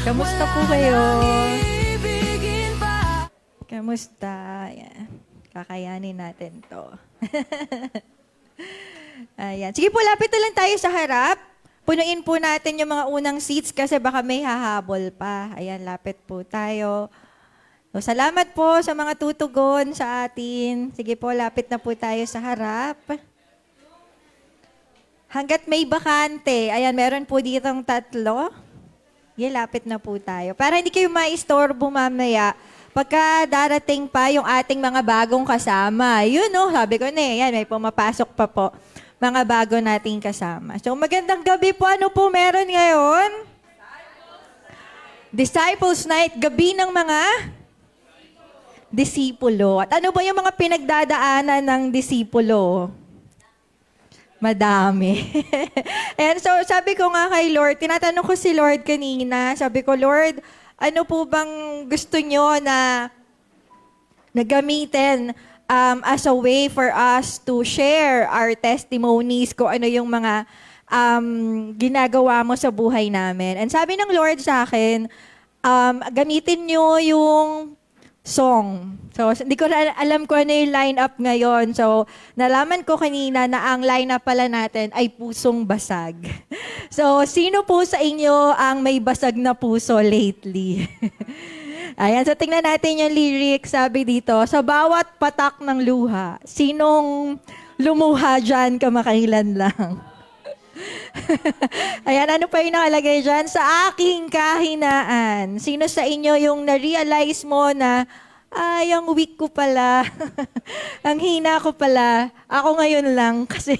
Kamusta po kayo? Kamusta? Ayan. Kakayanin natin to. Ayan. Sige po, lapit na lang tayo sa harap. Punuin po natin yung mga unang seats kasi baka may hahabol pa. Ayan, lapit po tayo. So, salamat po sa mga tutugon sa atin. Sige po, lapit na po tayo sa harap. Hanggat may bakante, ayan, meron po ditong 3. Sige, lapit na po tayo. Para hindi kayo maistorbo mamaya, pagka darating pa yung ating mga bagong kasama. Yun, no? Sabi ko na yan, may pumapasok pa po. Mga bago nating kasama. So, magandang gabi po. Ano po meron ngayon? Disciples Night. Gabi ng mga disipulo. At ano ba yung mga pinagdadaanan ng disipulo? Madami. And so, sabi ko nga kay Lord, tinatanong ko si Lord kanina, sabi ko, Lord, ano po bang gusto nyo na gamitin as a way for us to share our testimonies, kung ano yung mga ginagawa mo sa buhay namin. And sabi ng Lord sa akin, gamitin nyo yung song. So, hindi ko alam kung ano yung line-up ngayon. So, nalaman ko kanina na ang line-up pala natin ay Pusong Basag. So, sino po sa inyo ang may basag na puso lately? Ayan, so tingnan natin yung lyrics. Sabi dito, sa bawat patak ng luha, sinong lumuha dyan kamakailan lang? Ayan, ano pa yung nakalagay dyan? Sa aking kahinaan. Sino sa inyo yung na-realize mo na, ang weak ko pala. Ang hina ko pala. Ako ngayon lang kasi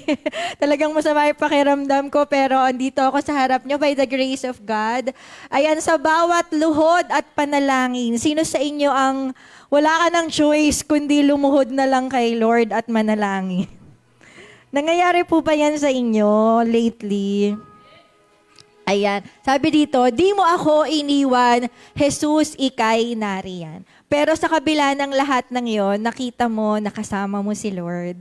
talagang masama yung pakiramdam ko pero andito ako sa harap nyo by the grace of God. Ayan, sa bawat luhod at panalangin, sino sa inyo ang wala ka ng choice kundi lumuhod na lang kay Lord at manalangin? Nangyayari po ba yan sa inyo lately? Ayan. Sabi dito, di mo ako iniwan, Jesus, ika'y nariyan. Pero sa kabila ng lahat ng yon, nakita mo, nakasama mo si Lord.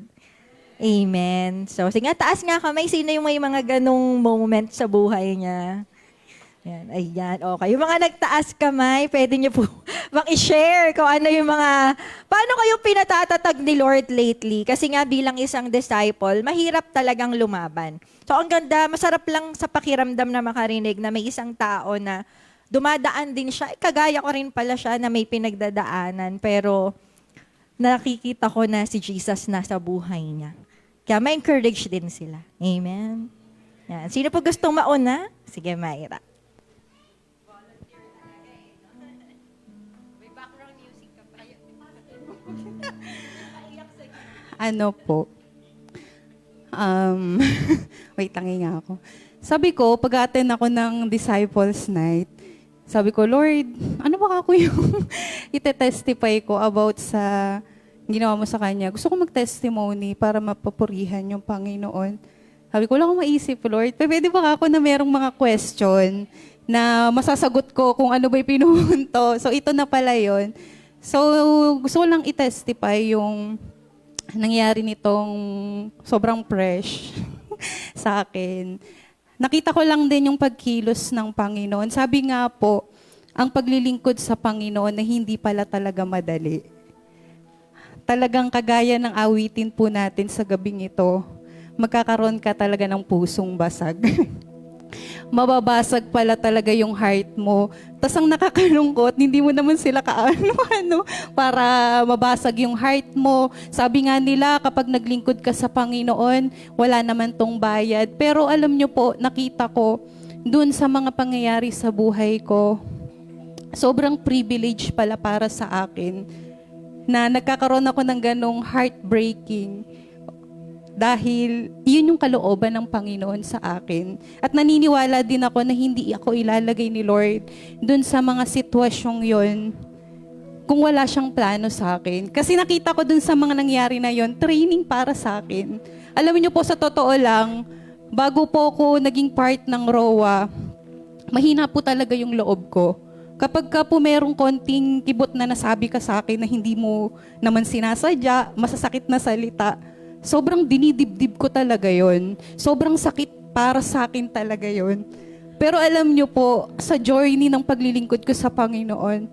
Amen. So, sige nga, taas nga kamay. Sino yung may mga ganong moment sa buhay niya? Ayan, ayan. Okay. Yung mga nagtaas kamay, pwede niyo po bang i-share kung ano yung mga, paano kayo pinatatatag ni Lord lately? Kasi nga bilang isang disciple, mahirap talagang lumaban. So ang ganda, masarap lang sa pakiramdam na makarinig na may isang tao na dumadaan din siya. Kagaya ko rin pala siya na may pinagdadaanan, pero nakikita ko na si Jesus nasa buhay niya. Kaya ma-encourage din sila. Amen. Yan. Sino po gustong mauna? Sige, Mayra. Ano po? Wait, tangi nga ako. Sabi ko, pag-attend ako ng Disciples Night, sabi ko, Lord, ano ba ako yung ite-testify ko about sa ginawa mo sa Kanya? Gusto ko mag-testimony para mapapurihan yung Panginoon. Sabi ko, wala akong maisip, Lord. Pwede ba ako na merong mga question na masasagot ko kung ano ba yung pinuhunto? So, ito na pala yon. So, gusto ko lang i-testify yung nangyari nitong sobrang fresh sa akin. Nakita ko lang din yung pagkilos ng Panginoon. Sabi nga po, ang paglilingkod sa Panginoon na hindi pala talaga madali. Talagang kagaya ng awitin po natin sa gabing ito, magkakaroon ka talaga ng pusong basag. Mababasag pala talaga yung heart mo. Tapos ang nakakalungkot, hindi mo naman sila kaano-ano para mabasag yung heart mo. Sabi nga nila, kapag naglingkod ka sa Panginoon, wala naman tong bayad. Pero alam nyo po, nakita ko, dun sa mga pangyayari sa buhay ko, sobrang privilege pala para sa akin na nagkakaroon ako ng ganong heartbreaking. Dahil yun yung kalooban ng Panginoon sa akin. At naniniwala din ako na hindi ako ilalagay ni Lord dun sa mga sitwasyong yon kung wala siyang plano sa akin. Kasi nakita ko dun sa mga nangyari na yon, training para sa akin. Alam niyo po, sa totoo lang, bago po ako naging part ng ROA, mahina po talaga yung loob ko. Kapag ka po merong konting kibot na nasabi ka sa akin na hindi mo naman sinasadya, masasakit na salita, sobrang dinidibdib ko talaga yon. Sobrang sakit para sa akin talaga yon. Pero alam niyo po, sa journey ng paglilingkod ko sa Panginoon,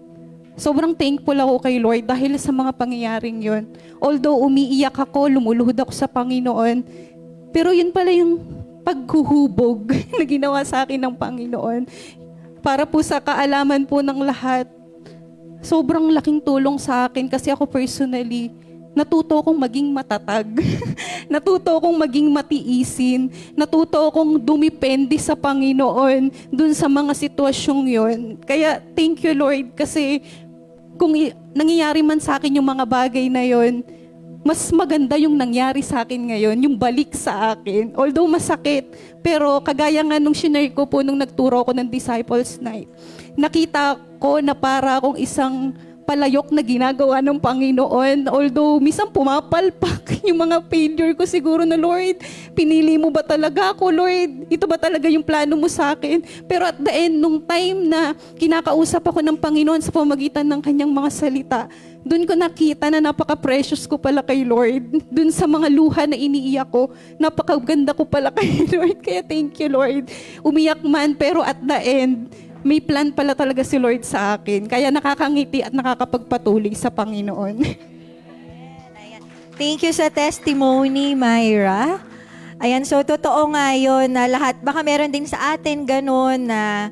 sobrang thankful ako kay Lord dahil sa mga pangyayaring yon. Although umiiyak ako, lumuluhod ako sa Panginoon, pero yun pala yung paghuhubog na ginawa sa akin ng Panginoon. Para po sa kaalaman po ng lahat, sobrang laking tulong sa akin kasi ako personally, natuto akong maging matatag. Natuto akong maging matiisin. Natuto akong dumipende sa Panginoon dun sa mga sitwasyong yon. Kaya thank you Lord kasi kung nangyayari man sa akin yung mga bagay na yon, mas maganda yung nangyari sa akin ngayon, yung balik sa akin. Although masakit, pero kagaya nga nung shinare ko po nung nagturo ko ng Disciples Night, nakita ko na para akong isang palayok na ginagawa ng Panginoon. Although, minsan pumapalpak yung mga failure ko siguro na, Lord, pinili mo ba talaga ako, Lord? Ito ba talaga yung plano mo sa akin? Pero at the end, nung time na kinakausap ako ng Panginoon sa pamagitan ng kanyang mga salita, doon ko nakita na napaka-precious ko pala kay Lord. Doon sa mga luha na iniiyak ko, napakaganda ko pala kay Lord. Kaya thank you, Lord. Umiyak man, pero at the end, may plan pala talaga si Lord sa akin. Kaya nakakangiti at nakakapagpatuloy sa Panginoon. Ayan. Thank you sa testimony, Myra. Ayan, so totoo nga yun na lahat, baka meron din sa atin ganun na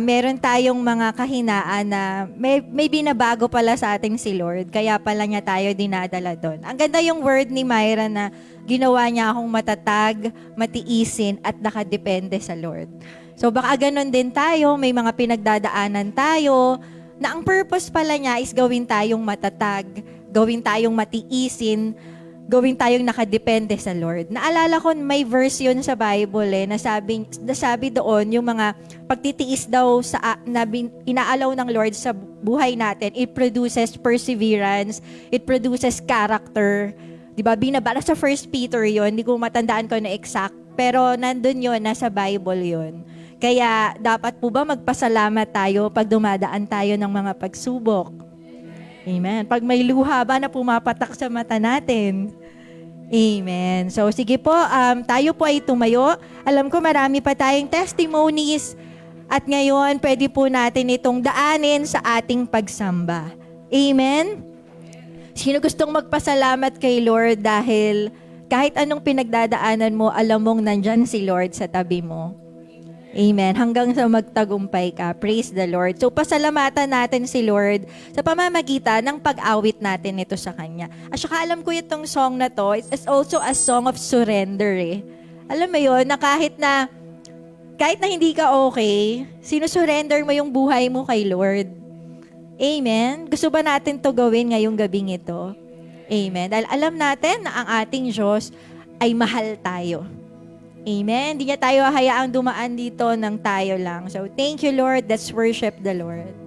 meron tayong mga kahinaan na may binabago pala sa ating si Lord. Kaya pala niya tayo dinadala doon. Ang ganda yung word ni Myra na ginawa niya akong matatag, matiisin, at nakadepende sa Lord. So baka ganun din tayo, may mga pinagdadaanan tayo, na ang purpose pala niya is gawin tayong matatag, gawin tayong matiisin, gawin tayong nakadepende sa Lord. Naalala ko, may verse yun sa Bible nasabi doon, yung mga pagtitiis daw inaalaw ng Lord sa buhay natin, it produces perseverance, it produces character. Diba, binabala sa 1 Peter yun, hindi ko matandaan ko na exact, pero nandun yun, nasa Bible yun. Kaya dapat po ba magpasalamat tayo pag dumadaan tayo ng mga pagsubok? Amen. Pag may luha ba na pumapatak sa mata natin? Amen. So sige po, tayo po ay tumayo. Alam ko marami pa tayong testimonies at ngayon pwede po natin itong daanin sa ating pagsamba. Amen? Sino gustong magpasalamat kay Lord dahil kahit anong pinagdadaanan mo, alam mong nandyan si Lord sa tabi mo? Amen. Hanggang sa magtagumpay ka. Praise the Lord. So, pasalamatan natin si Lord sa pamamagitan ng pag-awit natin ito sa Kanya. At saka alam ko itong song na to, it's also a song of surrender eh. Alam mo yun, na kahit na hindi ka okay, sinusurrender mo yung buhay mo kay Lord. Amen. Gusto ba natin to gawin ngayong gabing ito? Amen. Dahil alam natin na ang ating Diyos ay mahal tayo. Amen. Hindi niya tayo hayaang dumaan dito ng tayo lang. So, thank you, Lord. Let's worship the Lord.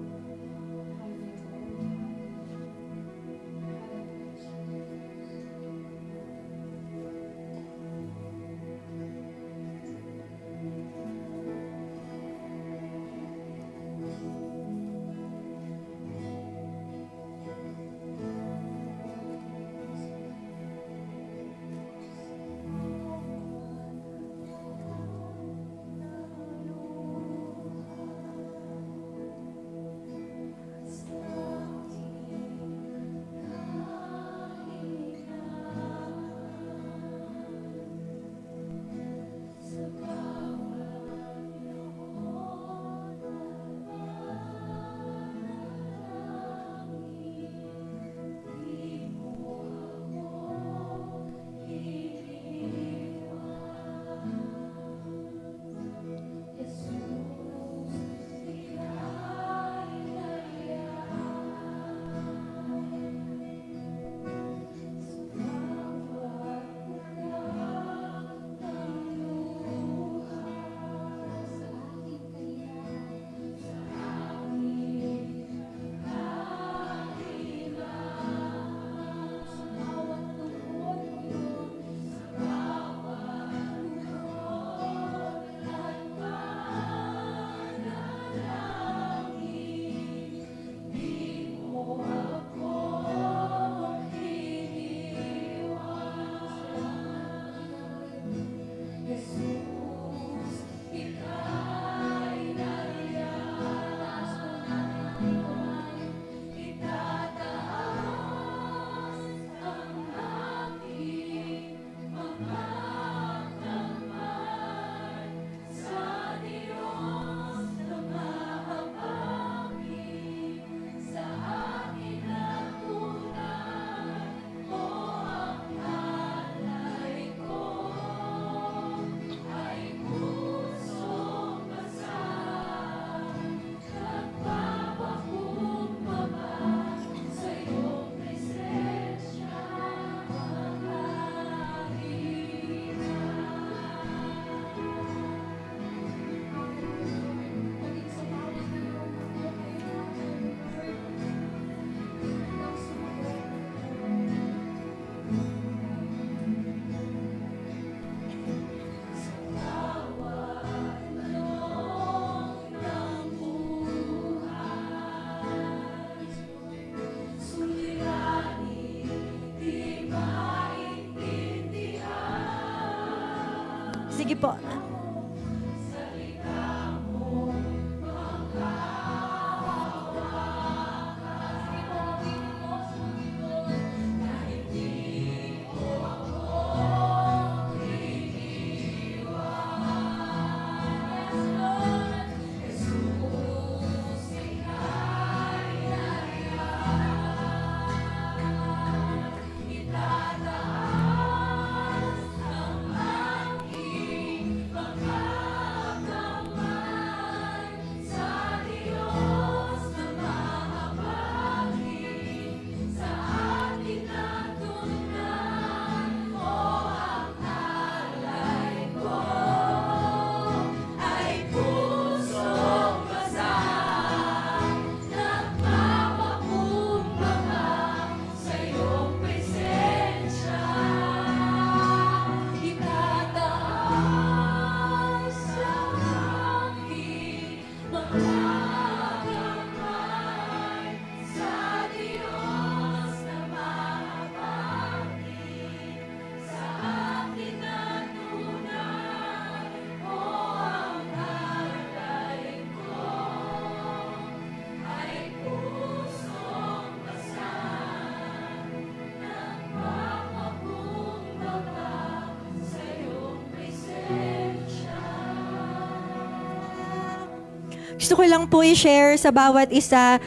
Gusto ko lang po i-share sa bawat isa.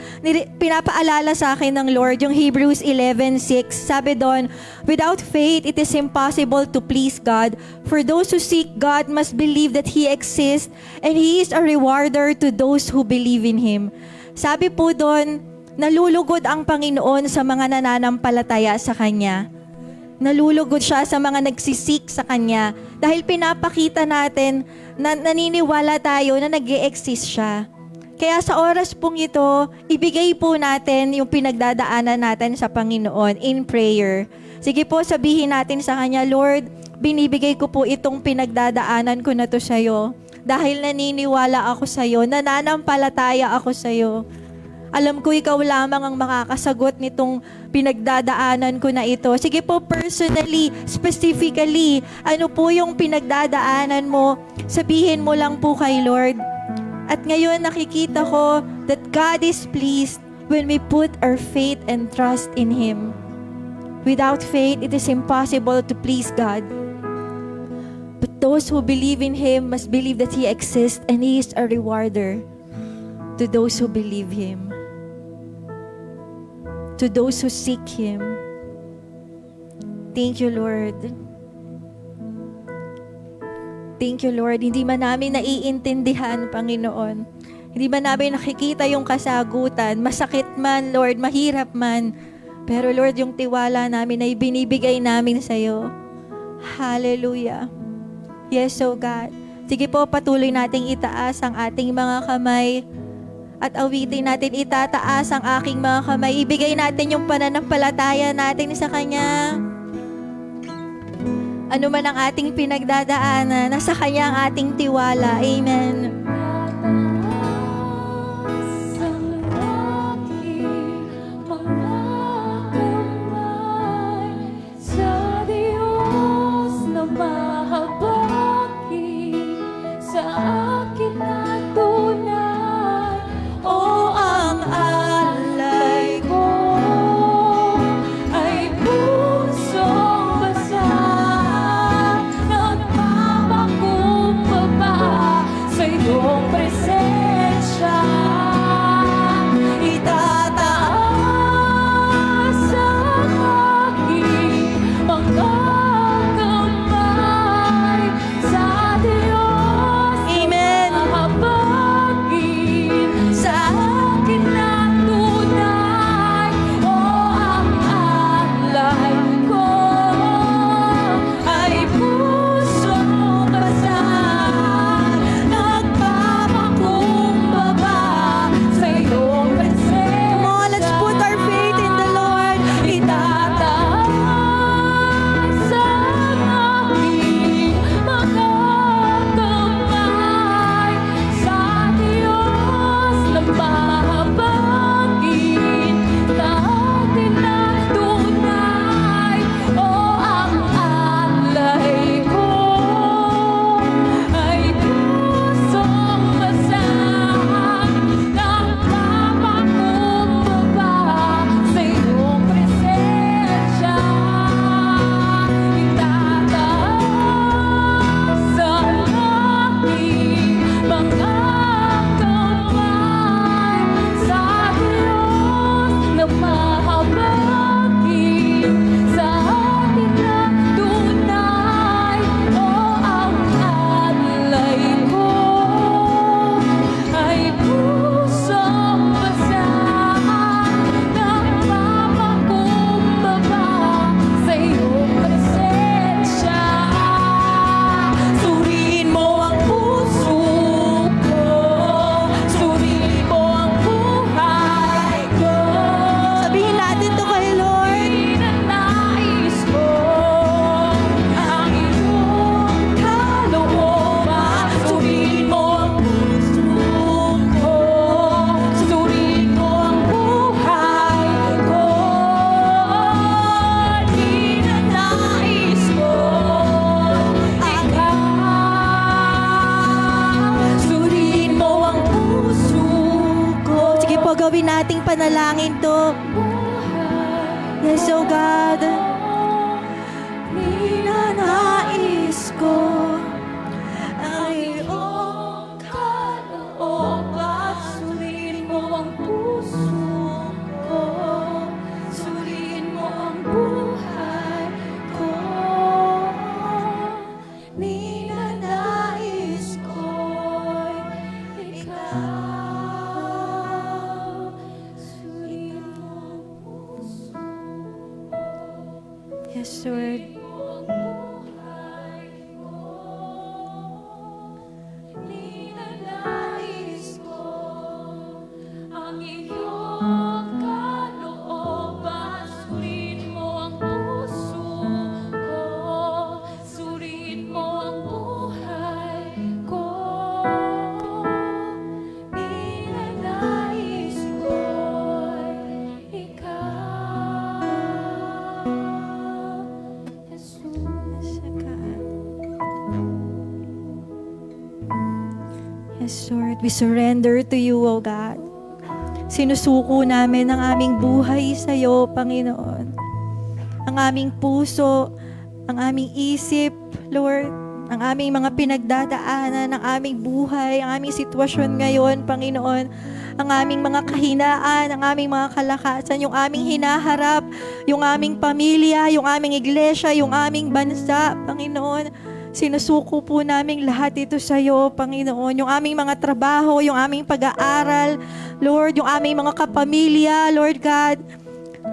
Pinapaalala sa akin ng Lord yung Hebrews 11:6. Sabi doon, without faith, it is impossible to please God. For those who seek God must believe that He exists and He is a rewarder to those who believe in Him. Sabi po doon, nalulugod ang Panginoon sa mga nananampalataya sa Kanya. Nalulugod siya sa mga nagsisik sa Kanya dahil pinapakita natin na naniniwala tayo na nag-e-exist siya. Kaya sa oras pong ito, ibigay po natin yung pinagdadaanan natin sa Panginoon in prayer. Sige po, sabihin natin sa Kanya, Lord, binibigay ko po itong pinagdadaanan ko na to sa'yo. Dahil naniniwala ako sa'yo, nananampalataya ako sa'yo. Alam ko ikaw lamang ang makakasagot nitong pinagdadaanan ko na ito. Sige po, personally, specifically, ano po yung pinagdadaanan mo? Sabihin mo lang po kay Lord. At ngayon nakikita ko that God is pleased when we put our faith and trust in Him. Without faith, it is impossible to please God. But those who believe in Him must believe that He exists and He is a rewarder to those who believe Him. To those who seek Him. Thank you, Lord. Thank you, Lord. Hindi man namin naiintindihan, Panginoon. Hindi man namin nakikita yung kasagutan. Masakit man, Lord, mahirap man. Pero Lord, yung tiwala namin ay binibigay namin sa'yo. Hallelujah. Yes, oh God. Sige po, patuloy nating itaas ang ating mga kamay. At awitin natin, itataas ang aking mga kamay. Ibigay natin yung pananampalataya natin sa Kanya. Ano man ang ating pinagdadaanan, nasa Kanya ang ating tiwala. Amen. Gawin nating panalangin to. Yes, oh God. Ninanais ko ang iyong kalooban. Yes, Lord. Ninanais ko ang iyong kalooban. Suriin mo ang puso ko, suriin mo ang buhay ko. Ninanais ko'y ikaw, Jesus. Yes, Lord. We surrender to you, O God. Sinusuko namin ang aming buhay sa iyo, Panginoon. Ang aming puso, ang aming isip, Lord. Ang aming mga pinagdadaanan, ang aming buhay, ang aming sitwasyon ngayon, Panginoon. Ang aming mga kahinaan, ang aming mga kalakasan, yung aming hinaharap, yung aming pamilya, yung aming iglesia, yung aming bansa, Panginoon. Sinusuko po namin lahat ito sa iyo, Panginoon. Yung aming mga trabaho, yung aming pag-aaral, Lord, yung aming mga kapamilya, Lord God.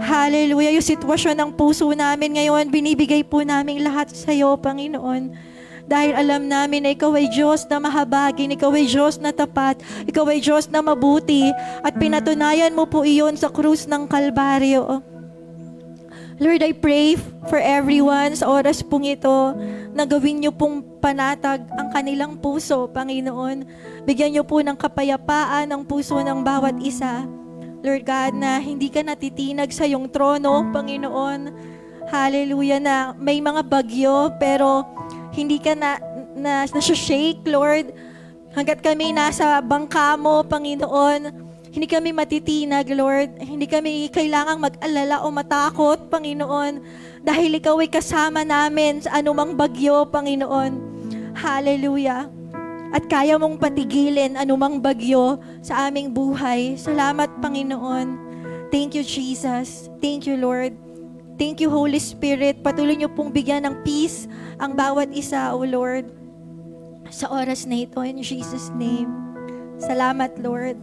Hallelujah. Yung sitwasyon ng puso namin ngayon, binibigay po namin lahat sa iyo, Panginoon. Dahil alam namin na ikaw ay Diyos na mahabagin, ikaw ay Diyos na tapat, ikaw ay Diyos na mabuti, at pinatunayan mo po iyon sa krus ng Kalbaryo. Lord, I pray for everyone sa oras pong ito na gawin niyo pong panatag ang kanilang puso, Panginoon. Bigyan niyo po ng kapayapaan ang puso ng bawat isa. Lord God, na hindi ka natitinag sa iyong trono, Panginoon. Hallelujah, na may mga bagyo pero hindi ka na-shake, Lord. Hanggat kami nasa bangka mo, Panginoon, hindi kami matitinag, Lord. Hindi kami kailangang mag-alala o matakot, Panginoon. Dahil ikaw ay kasama namin sa anumang bagyo, Panginoon. Hallelujah. At kaya mong patigilin anumang bagyo sa aming buhay. Salamat, Panginoon. Thank you, Jesus. Thank you, Lord. Thank you, Holy Spirit. Patuloy niyo pong bigyan ng peace ang bawat isa, O Lord. Sa oras na ito, in Jesus' name. Salamat, Lord,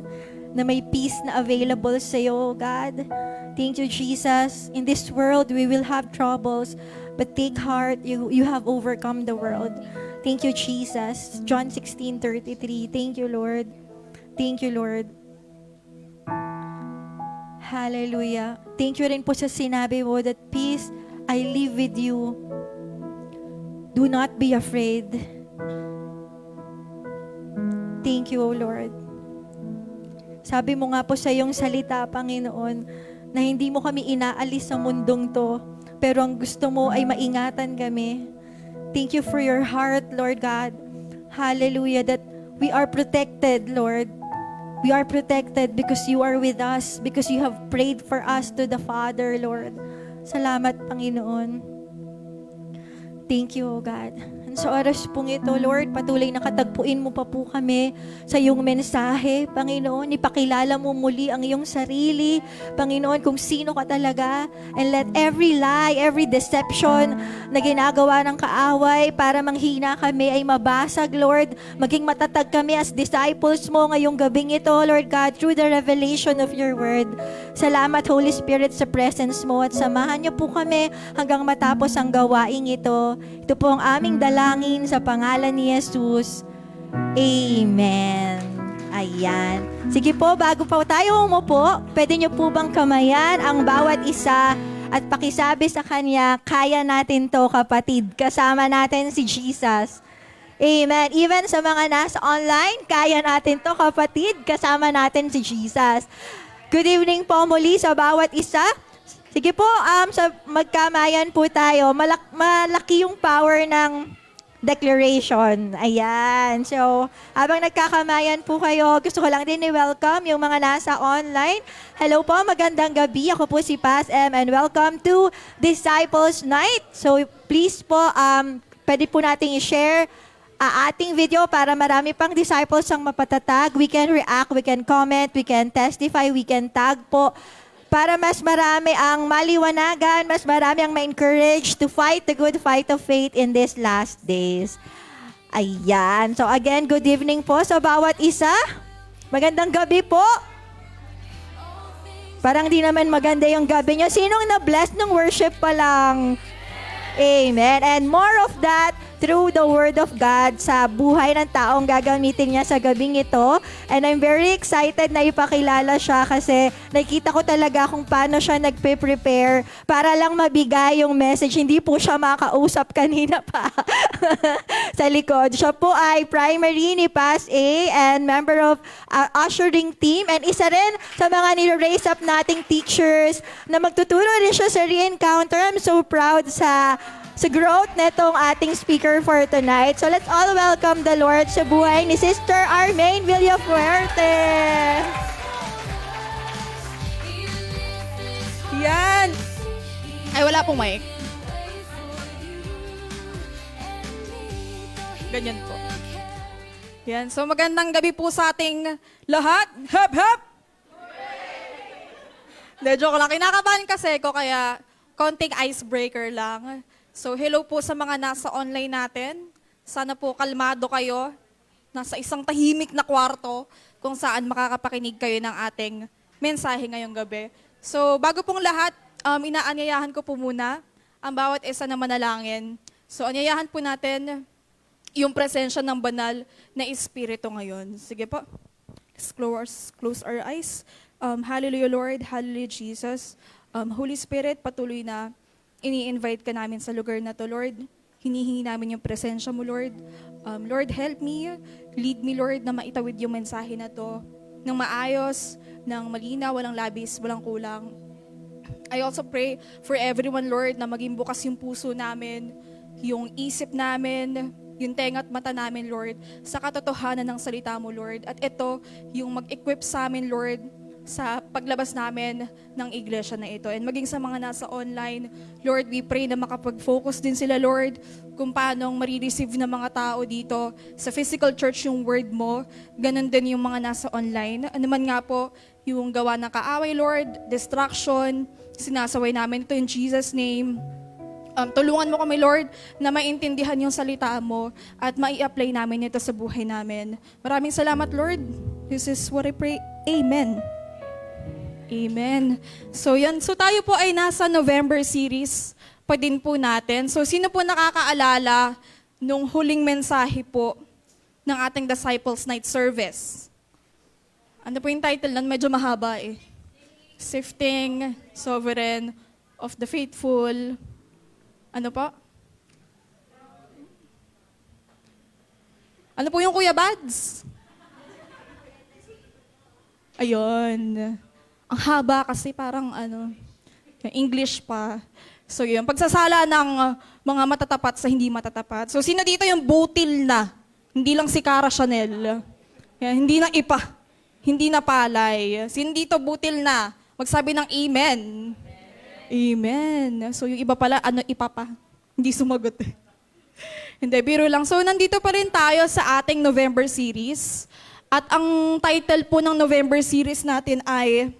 na may peace na available sa iyo, God. Thank you, Jesus. In this world, we will have troubles, but take heart, you have overcome the world. Thank you, Jesus. John 16:33. Thank you, Lord. Thank you, Lord. Hallelujah. Thank you rin po sa sinabi mo that peace I live with you. Do not be afraid. Thank you, O Lord. Sabi mo nga po sa iyong salita, Panginoon, na hindi mo kami inaalis sa mundong to, pero ang gusto mo ay maingatan kami. Thank you for your heart, Lord God. Hallelujah, that we are protected, Lord. We are protected because you are with us, because you have prayed for us to the Father, Lord. Salamat, Panginoon. Thank you, O God. And sa oras pong ito, Lord, patuloy na katagpuin mo pa po kami sa iyong mensahe, Panginoon. Ipakilala mo muli ang iyong sarili, Panginoon, kung sino ka talaga. And let every lie, every deception na ginagawa ng kaaway para manghina kami ay mabasag, Lord. Maging matatag kami as disciples mo ngayong gabing ito, Lord God, through the revelation of your word. Salamat, Holy Spirit, sa presence mo at samahan niyo po kami hanggang matapos ang gawaing ito. Ito po ang aming dalangin sa pangalan ni Jesus. Amen. Ayan. Sige po, bago pa tayo umupo, pwede niyo po bang kamayan ang bawat isa at pakisabi sa kanya, kaya natin to, kapatid. Kasama natin si Jesus. Amen. Even sa mga nasa online, kaya natin to, kapatid. Kasama natin si Jesus. Good evening po muli sa bawat isa. Sige po, magkamayan po tayo. Malaki yung power ng declaration. Ayan. So, habang nagkakamayan po kayo, gusto ko lang din i-welcome yung mga nasa online. Hello po, magandang gabi. Ako po si Paz M and welcome to Disciples Night. So, please po, pwede po nating i-share ating video para marami pang disciples ang mapatatag. We can react, we can comment, we can testify, we can tag po. Para mas marami ang maliwanagan, mas marami ang ma-encourage to fight the good fight of faith in these last days. Ayan. So again, good evening po sa bawat isa. Magandang gabi po. Parang di naman maganda yung gabi nyo. Sinong na-bless ng worship pa lang? Amen. And more of that through the Word of God sa buhay ng taong gagamitin niya sa gabing ito. And I'm very excited na ipakilala siya kasi nakita ko talaga kung paano siya nagpe-prepare para lang mabigay yung message. Hindi po siya makausap kanina pa sa likod. Siya po ay primary ni Pas A and member of ushering team. And isa rin sa mga nire-raise up nating teachers na magtuturo rin siya sa re-encounter. I'm so proud sa growth netong ating speaker for tonight. So let's all welcome the Lord sa buhay ni Sister Armaine Villafuerte. Yan! Ay, wala pong mic. Ganyan po. Yan. So magandang gabi po sa ating lahat. Hep, hep! Hindi, joke lang. Kinakabahan kasi ko kaya konting icebreaker lang. So hello po sa mga nasa online natin. Sana po kalmado kayo. Nasa isang tahimik na kwarto kung saan makakapakinig kayo ng ating mensahe ngayong gabi. So bago pong lahat, inaanyayahan ko po muna ang bawat isa na manalangin. So anyayahan po natin yung presensya ng banal na Espiritu ngayon. Sige po. Let's close our eyes. Hallelujah Lord, hallelujah Jesus. Holy Spirit, patuloy na ini-invite ka namin sa lugar na to, Lord. Hinihingi namin yung presensya mo, Lord. Lord, help me. Lead me, Lord, na maitawid yung mensahe na to ng maayos, ng malinaw, walang labis, walang kulang. I also pray for everyone, Lord, na maging bukas yung puso namin, yung isip namin, yung tenga at mata namin, Lord, sa katotohanan ng salita mo, Lord. At ito, yung mag-equip sa amin, Lord, sa paglabas namin ng iglesia na ito. And maging sa mga nasa online, Lord, we pray na makapag-focus din sila, Lord, kung paano marireceive ng mga tao dito sa physical church yung word mo. Ganon din yung mga nasa online. Ano man nga po, yung gawa ng kaaway, Lord, distraction, sinasaway namin ito in Jesus' name. Tulungan mo kami, Lord, na maintindihan yung salita mo at mai-apply namin ito sa buhay namin. Maraming salamat, Lord. This is what I pray. Amen. Amen. So yan. So tayo po ay nasa November series pa din po natin. So sino po nakakaalala nung huling mensahe po ng ating Disciples Night Service? Ano po yung title nun? Medyo mahaba eh. Sifting, Sovereign of the Faithful. Ano po? Ano po yung Kuya Bads? Ayun. Ang haba kasi parang English pa. So yun, pagsasala ng mga matatapat sa hindi matatapat. So sino dito yung butil na? Hindi lang si Cara Chanel. Yan, hindi na ipa. Hindi na palay. Sino dito butil na? Magsabi ng amen. Amen. So yung iba pala, ipa pa? Hindi sumagot eh. Hindi, biro lang. So nandito pa rin tayo sa ating November series. At ang title po ng November series natin ay,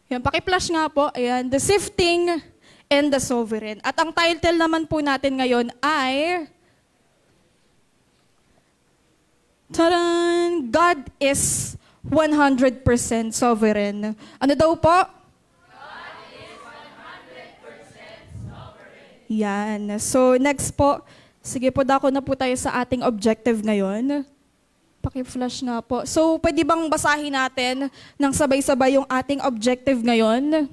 yan, paki-flash nga po, ayan, The Sifting and the Sovereign. At ang title naman po natin ngayon ay, taran, God is 100% sovereign. Ano daw po? God is 100% sovereign. Yan. So next po, sige po, dako na po tayo sa ating objective ngayon. Paki-flash nga po. So, pwede bang basahin natin ng sabay-sabay yung ating objective ngayon?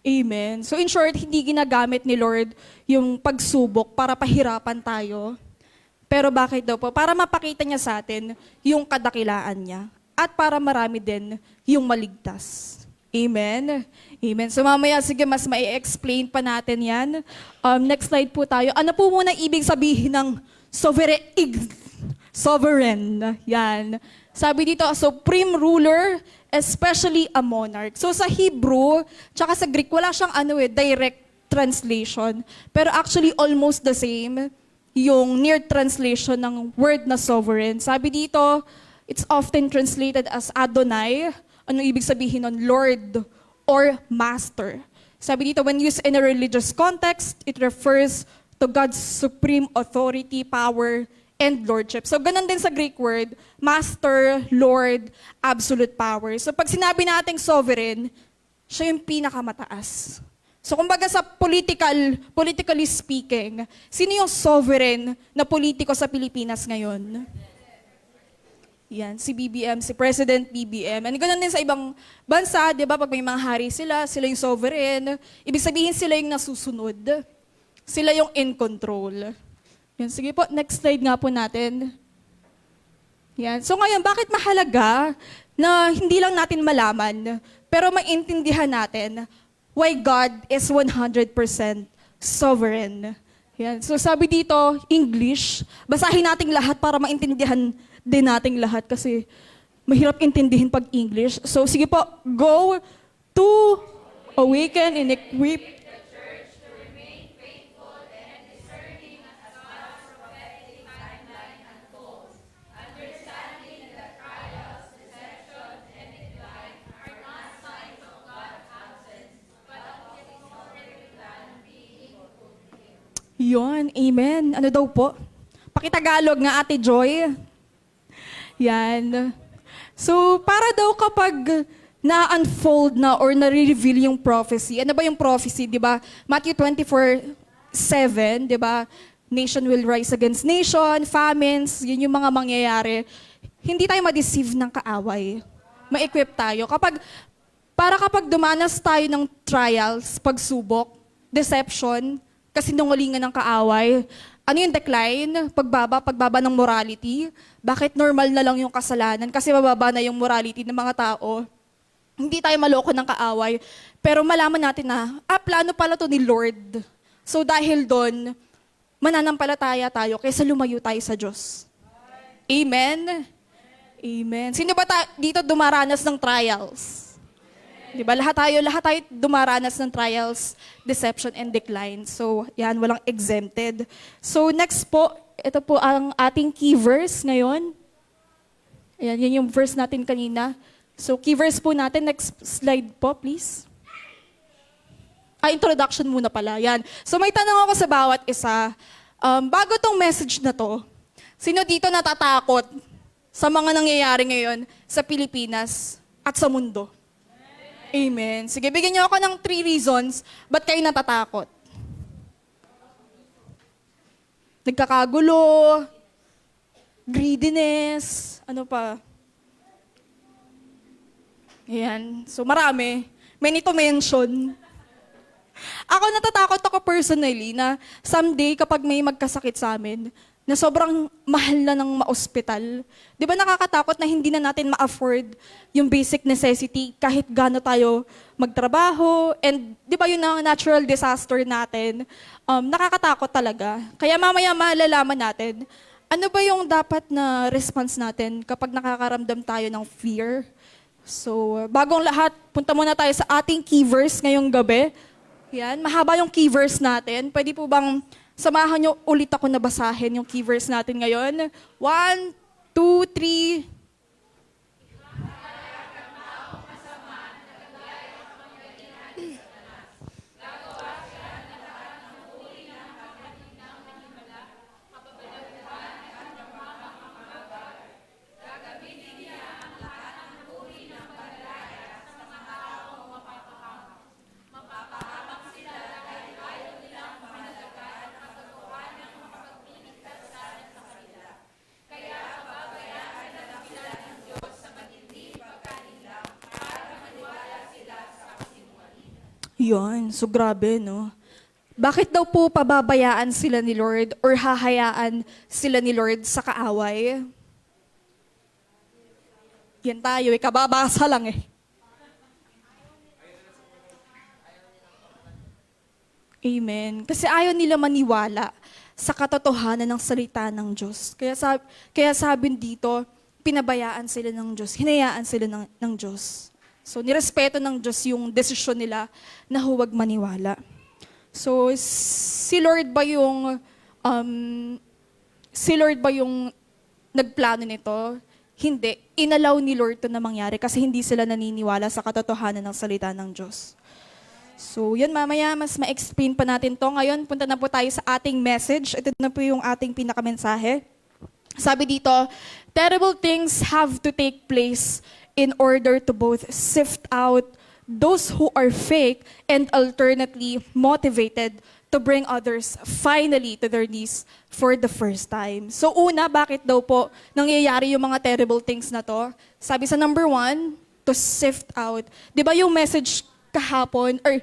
Amen. So in short, hindi ginagamit ni Lord yung pagsubok para pahirapan tayo. Pero bakit daw po? Para mapakita niya sa atin yung kadakilaan niya. At para marami din yung maligtas. Amen? Amen. So mamaya, sige, mas mai-explain pa natin yan. Next slide po tayo. Ano po muna ibig sabihin ng sovereign? Yan. Sabi dito, a supreme ruler, especially a monarch. So sa Hebrew, tsaka sa Greek, wala siyang direct translation. Pero actually, almost the same yung near translation ng word na sovereign. Sabi dito, it's often translated as Adonai. Anong ibig sabihin nun? Lord or Master. Sabi dito, when used in a religious context, it refers to God's supreme authority, power, and lordship. So ganun din sa Greek word, master, lord, absolute power. So pag sinabi nating sovereign, siya yung pinakamataas. So kumbaga sa politically speaking, sino yung sovereign na politiko sa Pilipinas ngayon? Yan, si BBM, si President BBM. And ganoon din sa ibang bansa, di ba? Pag may mga hari sila, sila yung sovereign. Ibig sabihin sila yung nasusunod. Sila yung in control. Yan, sige po, next slide nga po natin. Yan. So ngayon, bakit mahalaga na hindi lang natin malaman, pero maintindihan natin why God is 100% sovereign. Yan. So sabi dito, English, basahin nating lahat para maintindihan din nating lahat kasi mahirap intindihin pag English. So sige po, go to awaken and equip Yun, amen. Ano daw po? Pakitagalog nga, Ate Joy. Yan. So, para daw kapag na-unfold na or na-reveal yung prophecy, ano ba yung prophecy, di ba? Matthew 24:7, di ba? Nation will rise against nation, famines, yun yung mga mangyayari. Hindi tayo ma-deceive ng kaaway. Ma-equip tayo. Para kapag dumanas tayo ng trials, pagsubok, deception, kasinungalingan ng kaaway. Ano yung decline? Pagbaba ng morality. Bakit normal na lang yung kasalanan? Kasi mababa na yung morality ng mga tao. Hindi tayo maloko ng kaaway. Pero malaman natin na, plano pala to ni Lord. So dahil doon, mananampalataya tayo kaysa lumayo tayo sa Diyos. Amen? Amen. Sino ba dito dumaranas ng trials? Di ba? Lahat tayo dumaranas ng trials, deception, and decline. So, yan, walang exempted. So, next po, ito po ang ating key verse ngayon. Ayan, yan yung verse natin kanina. So, key verse po natin. Next slide po, please. Introduction muna pala. Yan. So, may tanong ako sa bawat isa. Bago tong message na to, sino dito natatakot sa mga nangyayari ngayon sa Pilipinas at sa mundo? Amen. Sige, bigyan niyo ako ng 3 reasons ba't kayo natatakot. Nagkakagulo, greediness, ano pa? Ayan. So marami. Many to mention. Ako natatakot ako personally na someday kapag may magkasakit sa amin, na sobrang mahal na ng ma-ospital. Di ba nakakatakot na hindi na natin ma-afford yung basic necessity kahit gaano tayo magtrabaho. And di ba yun ang natural disaster natin? Nakakatakot talaga. Kaya mamaya malalaman natin, ano ba yung dapat na response natin kapag nakakaramdam tayo ng fear? So, bagong lahat, punta muna tayo sa ating key verse ngayong gabi. Yan, mahaba yung key verse natin. Pwede po bang samahan nyo ulit ako na basahin yung key verse natin ngayon. 1, 2, 3. Yun, so grabe, no? Bakit daw po pababayaan sila ni Lord or hahayaan sila ni Lord sa kaaway? Yan tayo, kababasa lang eh. Amen. Kasi ayaw nila maniwala sa katotohanan ng salita ng Diyos. Kaya sabi dito, pinabayaan sila ng Diyos, hinayaan sila ng Diyos. So, nirespeto ng Diyos yung desisyon nila na huwag maniwala. So, si Lord ba yung nagplano nito? Hindi. Inalaw ni Lord to na mangyari kasi hindi sila naniniwala sa katotohanan ng salita ng Diyos. So, yun mamaya, mas ma-explain pa natin to. Ngayon, punta na po tayo sa ating message. Ito na po yung ating pinakamensahe. Sabi dito, terrible things have to take place in order to both sift out those who are fake and alternately motivated to bring others finally to their knees for the first time. So una, bakit daw po nangyayari yung mga terrible things na to? Sabi sa number 1, to sift out. Di ba yung message kahapon, or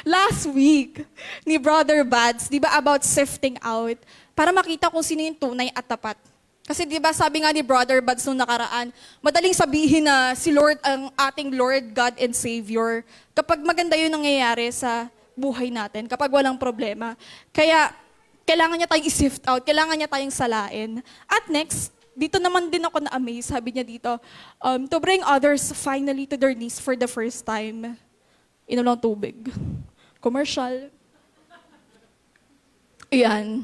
last week, ni Brother Bads, di ba about sifting out? Para makita kung sino yung tunay at tapat. Kasi di ba sabi nga ni Brother Bads nung nakaraan, madaling sabihin na si Lord ang ating Lord, God, and Savior kapag maganda yung nangyayari sa buhay natin, kapag walang problema. Kaya, kailangan niya tayong i-sift out, kailangan niya tayong salain. At next, dito naman din ako na-amaze, sabi niya dito, to bring others finally to their knees for the first time. Inom lang tubig. Commercial. Iyan.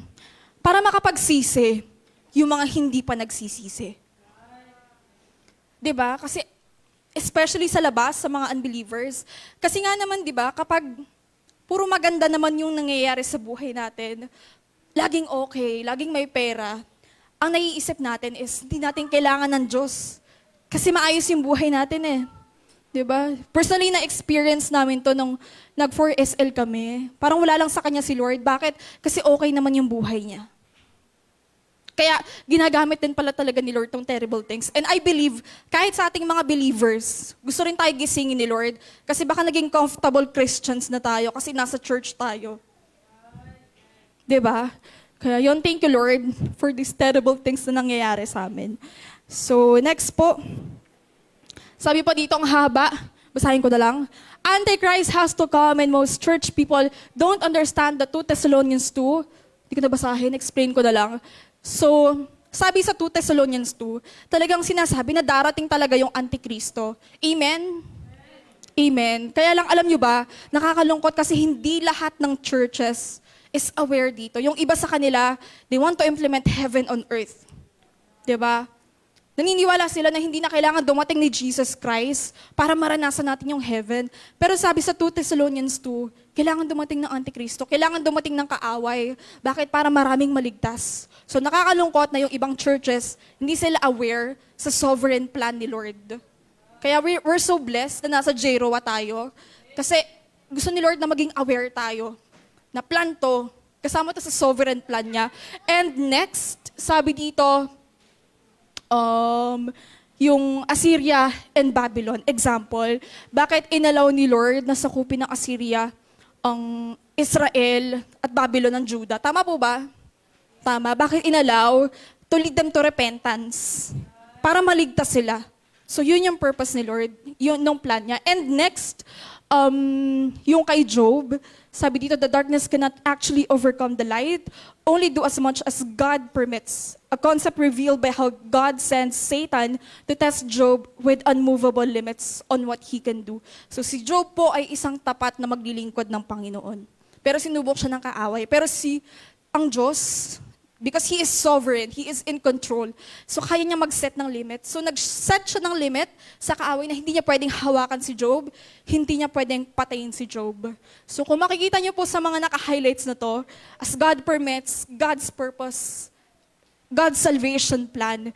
Para makapagsisi, yung mga hindi pa nagsisisi. 'Di ba? Kasi especially sa labas sa mga unbelievers, kasi nga naman 'di ba, kapag puro maganda naman yung nangyayari sa buhay natin, laging okay, laging may pera, ang naiisip natin is hindi natin kailangan ng Diyos. Kasi maayos yung buhay natin eh. 'Di ba? Personally na-experience namin 'to nung nag-4SL kami. Parang wala lang sa kanya si Lord. Bakit? Kasi okay naman yung buhay niya. Kaya ginagamit din pala talaga ni Lord tong terrible things. And I believe, kahit sa ating mga believers, gusto rin tayo gisingin ni Lord. Kasi baka naging comfortable Christians na tayo kasi nasa church tayo. 'Di ba? Kaya yun, thank you Lord for these terrible things na nangyayari sa amin. So next po, sabi po dito ang haba, basahin ko na lang. Antichrist has to come and most church people don't understand the 2 Thessalonians 2. Hindi ko na basahin, explain ko na lang. So, sabi sa 2 Thessalonians 2, talagang sinasabi na darating talaga yung Antikristo. Amen? Amen. Kaya lang alam nyo ba, nakakalungkot kasi hindi lahat ng churches is aware dito. Yung iba sa kanila, they want to implement heaven on earth. 'Di ba? Naniniwala sila na hindi na kailangan dumating ni Jesus Christ para maranasan natin yung heaven. Pero sabi sa 2 Thessalonians 2, kailangan dumating ng Antikristo, kailangan dumating ng kaaway. Bakit? Para maraming maligtas. So nakakalungkot na yung ibang churches, hindi sila aware sa sovereign plan ni Lord. Kaya we're so blessed na nasa J-Roa tayo. Kasi gusto ni Lord na maging aware tayo. Na plan to, kasama to sa sovereign plan niya. And next, sabi dito, yung Assyria and Babylon. Example, bakit inalaw ni Lord na sakupin ng Assyria ang Israel at Babylon ng Judah? Tama po ba? Tama. Bakit inalaw? To lead them to repentance. Para maligtas sila. So yun yung purpose ni Lord. Yun yung plan niya. And next, yung kay Job, sabi dito, the darkness cannot actually overcome the light. Only do as much as God permits. A concept revealed by how God sends Satan to test Job with unmovable limits on what he can do. So si Job po ay isang tapat na maglilingkod ng Panginoon. Pero sinubok siya ng kaaway. Pero ang Diyos, because He is sovereign, He is in control. So kaya niya mag-set ng limit. So nag-set siya ng limit sa kaaway na hindi niya pwedeng hawakan si Job, hindi niya pwedeng patayin si Job. So kung makikita niyo po sa mga naka-highlights na to, as God permits, God's purpose, God's salvation plan,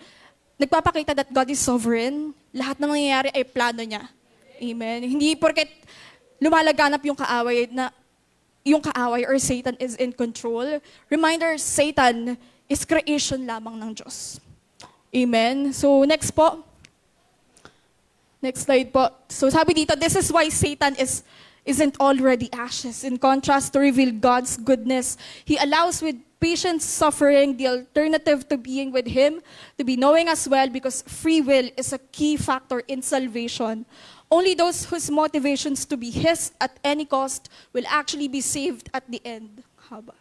nagpapakita that God is sovereign, lahat ng nangyayari ay plano niya. Amen. Hindi porket lumalaganap yung kaaway or Satan is in control. Reminder, Satan is creation lamang ng Diyos. Amen. So next po. Next slide po. So sabi dito, this is why Satan isn't already ashes. In contrast to reveal God's goodness, He allows with patience suffering the alternative to being with Him, to be knowing as well, because free will is a key factor in salvation. Only those whose motivations to be His at any cost will actually be saved at the end. Haba.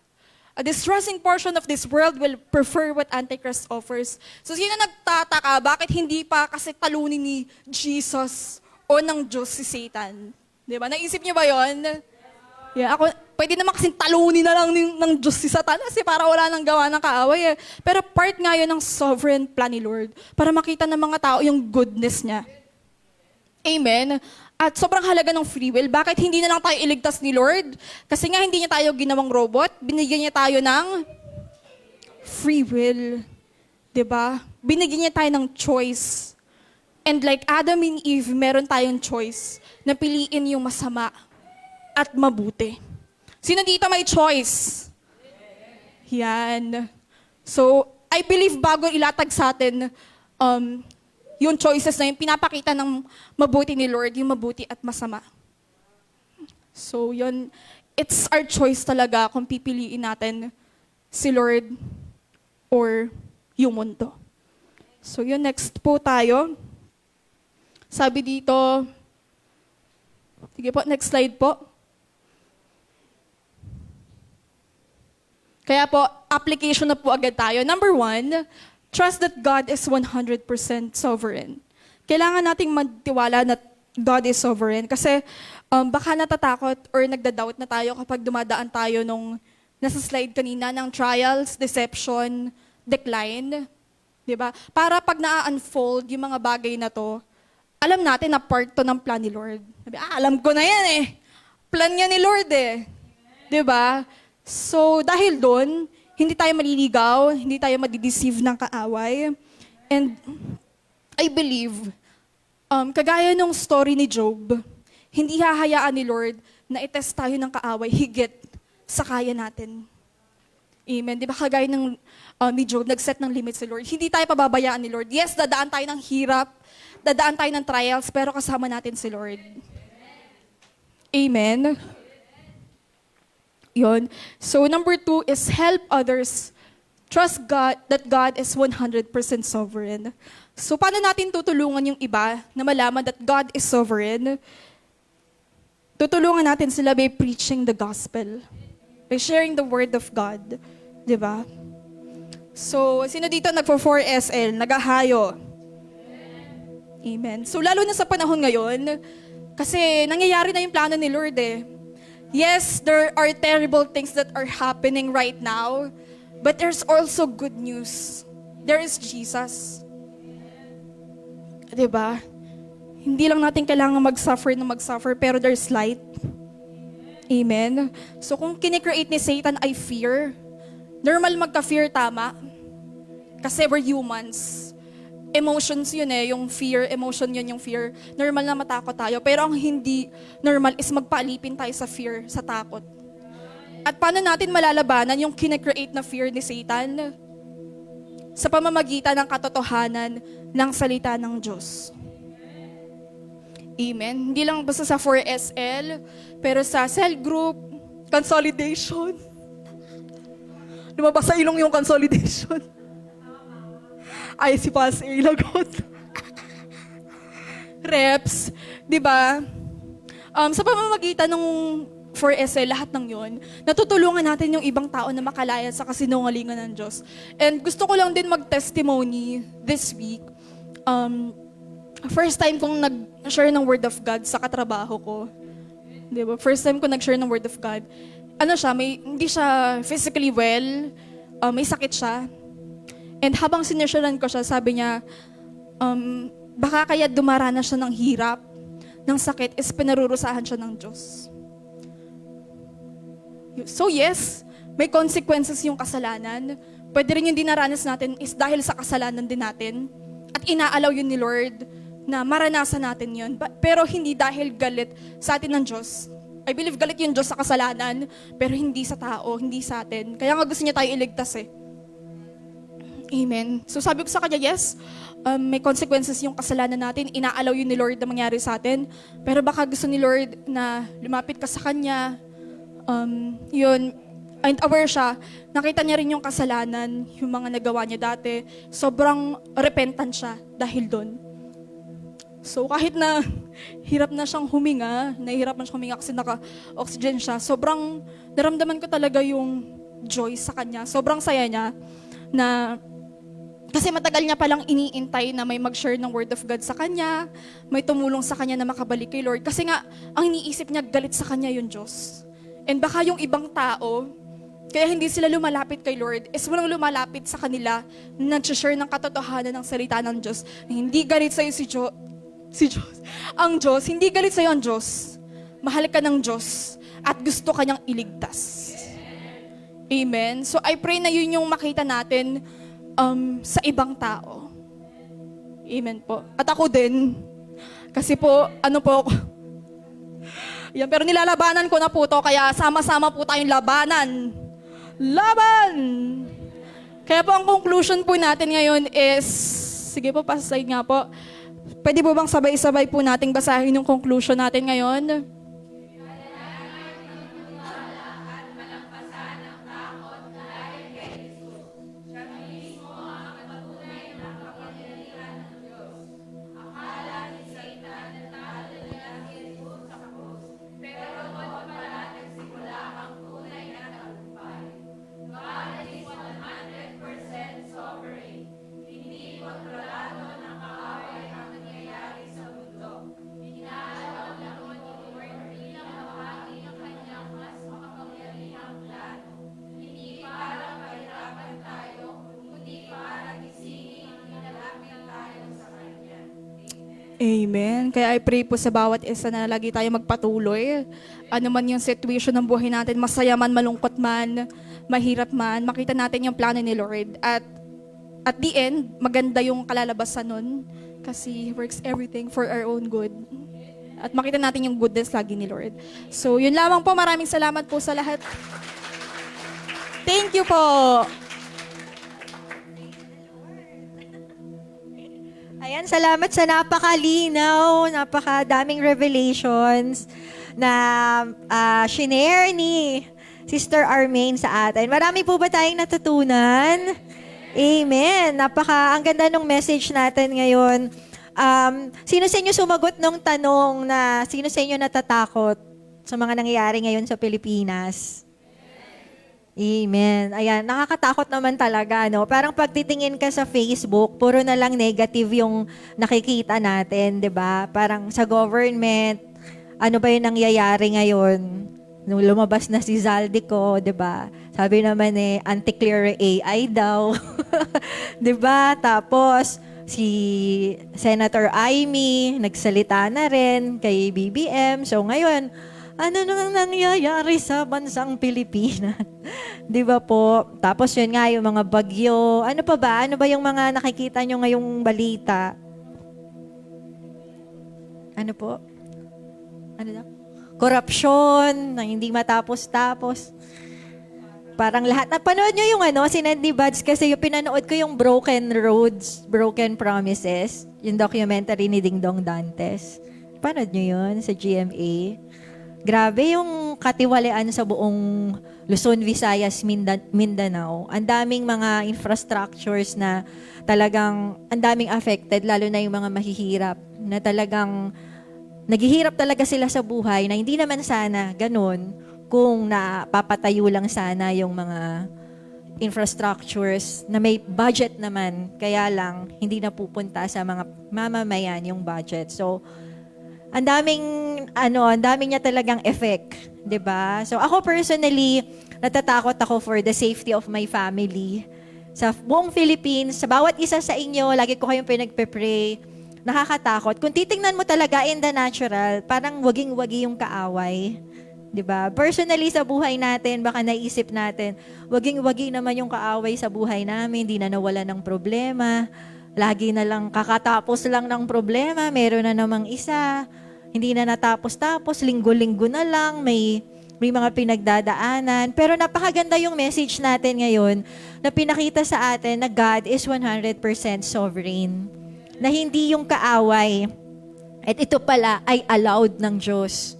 A distressing portion of this world will prefer what Antichrist offers. So sino nagtataka, bakit hindi pa kasi talunin ni Jesus o ng Diyos si Satan? Di ba? Naisip niyo ba yon? Yeah, ako, pwede naman kasing talunin na lang ng Diyos si Satan kasi para wala nang gawa ng kaaway eh. Pero part nga yun ng sovereign plan ni Lord para makita ng mga tao yung goodness niya. Amen. At sobrang halaga ng free will. Bakit hindi na lang tayo iligtas ni Lord? Kasi nga hindi niya tayo ginawang robot. Binigyan niya tayo ng free will. 'Di ba? Binigyan niya tayo ng choice. And like Adam and Eve, meron tayong choice na piliin yung masama at mabuti. Sino dito may choice? Yan. So, I believe bago ilatag sa atin yung choices na yun, pinapakita ng mabuti ni Lord, yung mabuti at masama. So, yun, it's our choice talaga kung pipiliin natin si Lord or yung mundo. So, yun, next po tayo. Sabi dito, sige po, next slide po. Kaya po, application na po agad tayo. Number 1, trust that God is 100% sovereign. Kailangan nating magtiwala na God is sovereign kasi baka natatakot or nagda-doubt na tayo kapag dumadaan tayo nung nasa slide kanina ng trials, deception, decline. Diba? Para pag na-unfold yung mga bagay na to, alam natin na part to ng plan ni Lord. Sabi, alam ko na yan eh. Plan niya ni Lord eh. Diba? So, dahil doon, hindi tayo maliligaw, hindi tayo madideceive ng kaaway. And I believe, kagaya nung story ni Job, hindi hahayaan ni Lord na itest tayo ng kaaway higit sa kaya natin. Amen. Di ba kagaya ng ni Job, nag-set ng limit si Lord. Hindi tayo pababayaan ni Lord. Yes, dadaan tayo ng hirap, dadaan tayo ng trials, pero kasama natin si Lord. Amen. Yun. So, number 2 is help others. Trust God that God is 100% sovereign. So, paano natin tutulungan yung iba na malaman that God is sovereign? Tutulungan natin sila by preaching the gospel. By sharing the word of God. Diba? So, sino dito nagpo-4SL? Nagahayo? Amen. So, lalo na sa panahon ngayon, kasi nangyayari na yung plano ni Lord eh. Yes, there are terrible things that are happening right now, but there's also good news. There is Jesus. Diba? Hindi lang natin kailangan mag-suffer, pero there's light. Amen? So kung kinikreate ni Satan ay fear, normal magka-fear, tama? Kasi we're humans. Emotions yun eh, yung fear, emotion yun yung fear. Normal na matakot tayo. Pero ang hindi normal is magpaalipin tayo sa fear, sa takot. At paano natin malalabanan yung kinikreate na fear ni Satan? Sa pamamagitan ng katotohanan ng salita ng Diyos. Amen. Hindi lang basta sa 4SL, pero sa cell group, consolidation. Lumabas sa ilong yung consolidation. Ay, si Pastor lagot. Reps, di ba? Sa pamamagitan ng 4SL, lahat ng yon, natutulungan natin yung ibang tao na makalaya sa kasinungalingan ng Diyos. And gusto ko lang din mag-testimony this week. First time kong nag-share ng Word of God sa katrabaho ko. Di ba? First time ko nag-share ng Word of God. Ano siya, hindi siya physically well, may sakit siya. And habang sinisharan ko siya, sabi niya, baka kaya dumaranas siya ng hirap, ng sakit, is pinarurusahan siya ng Diyos. So yes, may consequences yung kasalanan. Pwede rin yung dinaranas natin is dahil sa kasalanan din natin. At inaalaw yun ni Lord na maranasan natin yun. Pero hindi dahil galit sa atin ng Diyos. I believe galit yung Diyos sa kasalanan, pero hindi sa tao, hindi sa atin. Kaya nga gusto niya tayo iligtas eh. Amen. So sabi ko sa kanya, yes, may consequences yung kasalanan natin. Inaalaw yun ni Lord na mangyari sa atin. Pero baka gusto ni Lord na lumapit ka sa Kanya. Yun, and aware siya, nakita niya rin yung kasalanan, yung mga nagawa niya dati. Sobrang repentant siya dahil doon. So kahit na hirap na siyang huminga, nahihirapan siyang huminga kasi naka-oxygen siya, sobrang naramdaman ko talaga yung joy sa kanya. Sobrang saya niya na kasi matagal niya palang iniintay na may mag-share ng Word of God sa kanya, may tumulong sa kanya na makabalik kay Lord. Kasi nga, ang iniisip niya, galit sa kanya yung Diyos. And baka yung ibang tao, kaya hindi sila lumalapit kay Lord, is walang lumalapit sa kanila na nag-share ng katotohanan ng salita ng Diyos. Hindi galit sa'yo si Diyos. Ang Diyos, hindi galit sa'yo ang Diyos. Mahal ka ng Diyos at gusto ka niyang iligtas. Amen. So I pray na yun yung makita natin sa ibang tao. Amen po. At ako din. Kasi po, ano po ako. Yan, pero nilalabanan ko na po to, kaya sama-sama po tayong labanan. Laban! Kaya po ang conclusion po natin ngayon is, sige po, pa-slide nga po. Pwede po bang sabay-sabay po nating basahin yung conclusion natin ngayon? Amen. Kaya I pray po sa bawat isa na lagi tayo magpatuloy. Ano man yung situation ng buhay natin, masaya man, malungkot man, mahirap man, makita natin yung plano ni Lord. At at the end, maganda yung kalalabasan nun kasi He works everything for our own good. At makita natin yung goodness lagi ni Lord. So, yun lamang po. Maraming salamat po sa lahat. Thank you po. Ayan, salamat sa napakalinaw, napakadaming revelations na shinare ni Sister Armaine sa atin. Marami po ba tayong natutunan? Amen. Ang ganda ng message natin ngayon. Sino sa inyo sumagot nung tanong na sino sa inyo natatakot sa mga nangyayari ngayon sa Pilipinas? Amen. Ayan, nakakatakot naman talaga, no? Parang pagtitingin ka sa Facebook, puro na lang negative yung nakikita natin, 'di ba? Parang sa government, ano ba yung nangyayari ngayon? Nung lumabas na si Zaldico, 'di ba? Sabi naman anti-clear AI daw. 'Di ba? Tapos si Senator Amy nagsalita na rin kay BBM. So ngayon, ano nang nangyayari sa bansang Pilipinas? 'Di ba po? Tapos yun nga yung mga bagyo. Ano pa ba? Ano ba yung mga nakikita nyo ngayong balita? Ano po? Ano daw? Korupsyon, na hindi matapos-tapos. Parang lahat. Napanood nyo yung si Nandy Buds kasi yung pinanood ko yung Broken Roads, Broken Promises, yung documentary ni Ding Dong Dantes. Panood nyo yun sa GMA? Grabe yung katiwalian sa buong Luzon, Visayas, Mindanao. Ang daming mga infrastructures na talagang, ang daming affected, lalo na yung mga mahihirap, na talagang naghihirap talaga sila sa buhay na hindi naman sana ganun kung napapatayo lang sana yung mga infrastructures na may budget naman, kaya lang hindi na pupunta sa mga mamamayan yung budget. So, ang daming niya talagang effect, 'di ba? So ako personally, natatakot ako for the safety of my family. Sa buong Philippines, sa bawat isa sa inyo, lagi ko kayong pinagpe-pray. Nakakatakot. Kung titingnan mo talaga in the natural, parang waging-wagi yung kaaway. 'Di ba? Personally sa buhay natin, baka naisip natin, waging-wagi naman yung kaaway sa buhay namin, hindi na nawala ng problema. Lagi na lang kakatapos lang ng problema, meron na namang isa. Hindi na natapos-tapos, linggo-linggo na lang, may mga pinagdadaanan. Pero napakaganda yung message natin ngayon na pinakita sa atin na God is 100% sovereign. Na hindi yung kaaway. At ito pala ay allowed ng Diyos.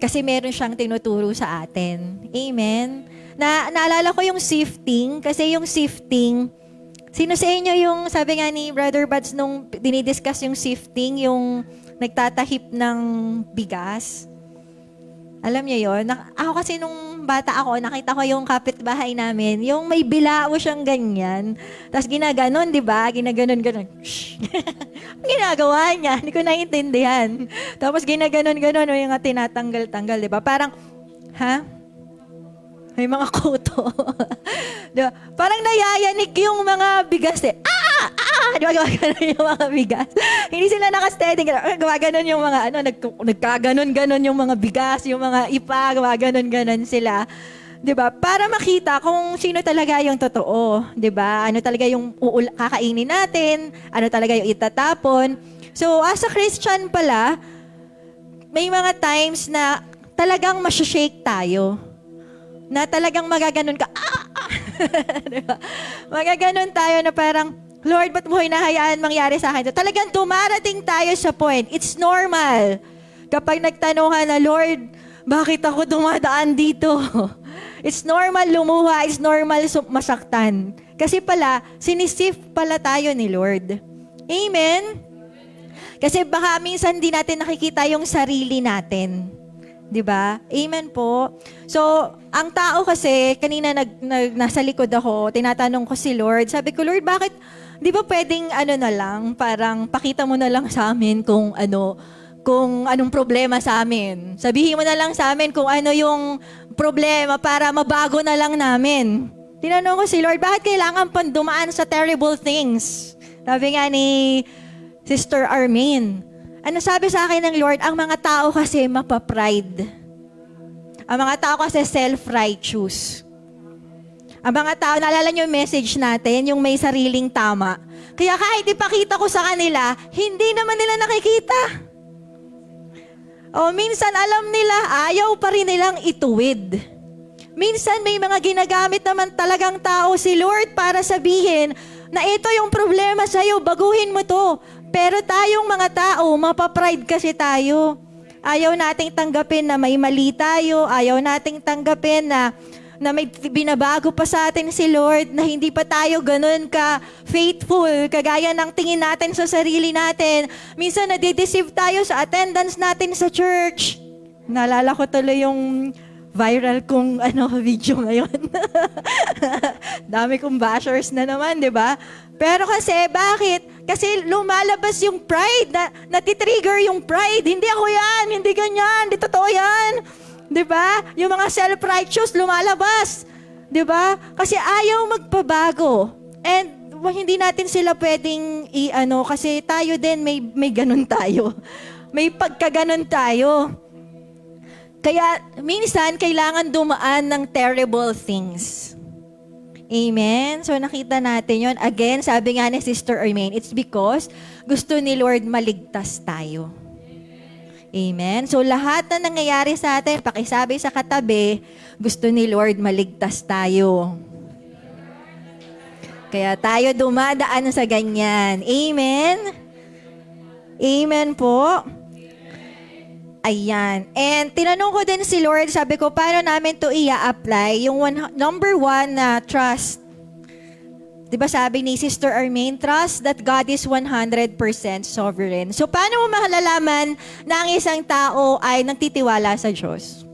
Kasi meron siyang tinuturo sa atin. Amen? Naalala ko yung sifting, kasi yung sifting, sino sa inyo yung, sabi nga ni Brother Buds nung dinidiscuss yung sifting, yung nagtatahip ng bigas. Alam niyo yun? Ako kasi nung bata ako, nakita ko yung kapitbahay namin, yung may bilao siyang ganyan. Tapos ginaganon, di ba? Ginaganon. Ginagawa niya, hindi ko naiintindihan. Tapos ginaganon, yung nga tinatanggal-tanggal, di ba? Parang, may mga kuto. Diba? Parang nayayanig yung mga bigas Di ba gumaganon yung mga bigas? Hindi sila nakasteady. Gumaganon yung mga nagkaganon-ganon yung mga bigas, yung mga ipa, gumaganon-ganon sila. 'Di ba? Para makita kung sino talaga yung totoo, 'di ba? Ano talaga yung kakainin natin, ano talaga yung itatapon. So, as a Christian pala, may mga times na talagang masya-shake tayo. Na talagang magaganon ka, diba? Magaganon tayo na parang, Lord, ba't mo hinahayaan mangyari sa akin? Talagang dumarating tayo sa point. It's normal. Kapag nagtanungan na, Lord, bakit ako dumadaan dito? It's normal lumuha. It's normal masaktan. Kasi pala, sinisif pala tayo ni Lord. Amen? Kasi baka minsan di natin nakikita yung sarili natin. 'Di ba? Amen po. So, ang tao kasi, kanina nasa likod ako, tinatanong ko si Lord. Sabi ko, Lord, bakit, di ba pwedeng na lang, parang pakita mo na lang sa amin kung anong problema sa amin. Sabihin mo na lang sa amin kung ano yung problema para mabago na lang namin. Tinanong ko si Lord, bakit kailangan pang dumaan sa terrible things? Sabi nga ni Sister Armin, ano sabi sa akin ng Lord? Ang mga tao kasi mapapride. Ang mga tao kasi self-righteous. Ang mga tao, naalala niyo yung message natin, yung may sariling tama. Kaya kahit ipakita ko sa kanila, hindi naman nila nakikita. O minsan alam nila, ayaw pa rin nilang ituwid. Minsan may mga ginagamit naman talagang tao si Lord para sabihin na ito yung problema sa'yo, baguhin mo to. Pero tayong mga tao, mapapride kasi tayo. Ayaw nating tanggapin na may mali tayo. Ayaw nating tanggapin na may binabago pa sa atin si Lord, na hindi pa tayo ganun ka-faithful, kagaya ng tingin natin sa sarili natin. Minsan nadideceive tayo sa attendance natin sa church. Naalala ko tuloy yung viral kong video ngayon. Dami kong bashers na naman, di ba? Pero kasi, bakit? Kasi lumalabas yung pride, natitrigger yung pride. Hindi ako yan, hindi ganyan, hindi totoo yan. Di ba? Yung mga self-righteous lumalabas. Di ba? Kasi ayaw magpabago. And hindi natin sila pwedeng kasi tayo din may ganun tayo. May pagkaganon tayo. Kaya minsan kailangan dumaan ng terrible things. Amen? So nakita natin yon. Again, sabi nga ni Sister Ermaine, it's because gusto ni Lord maligtas tayo. Amen? So lahat na nangyayari sa atin, pakisabi sa katabi, gusto ni Lord maligtas tayo. Kaya tayo dumadaan sa ganyan. Amen? Amen po? Ayan. And tinanong ko din si Lord, sabi ko, paano namin to i-apply? Yung number one na trust. Diba sabi ni Sister Armaine, trust that God is 100% sovereign. So paano mo malalaman na ang isang tao ay nagtitiwala sa Diyos?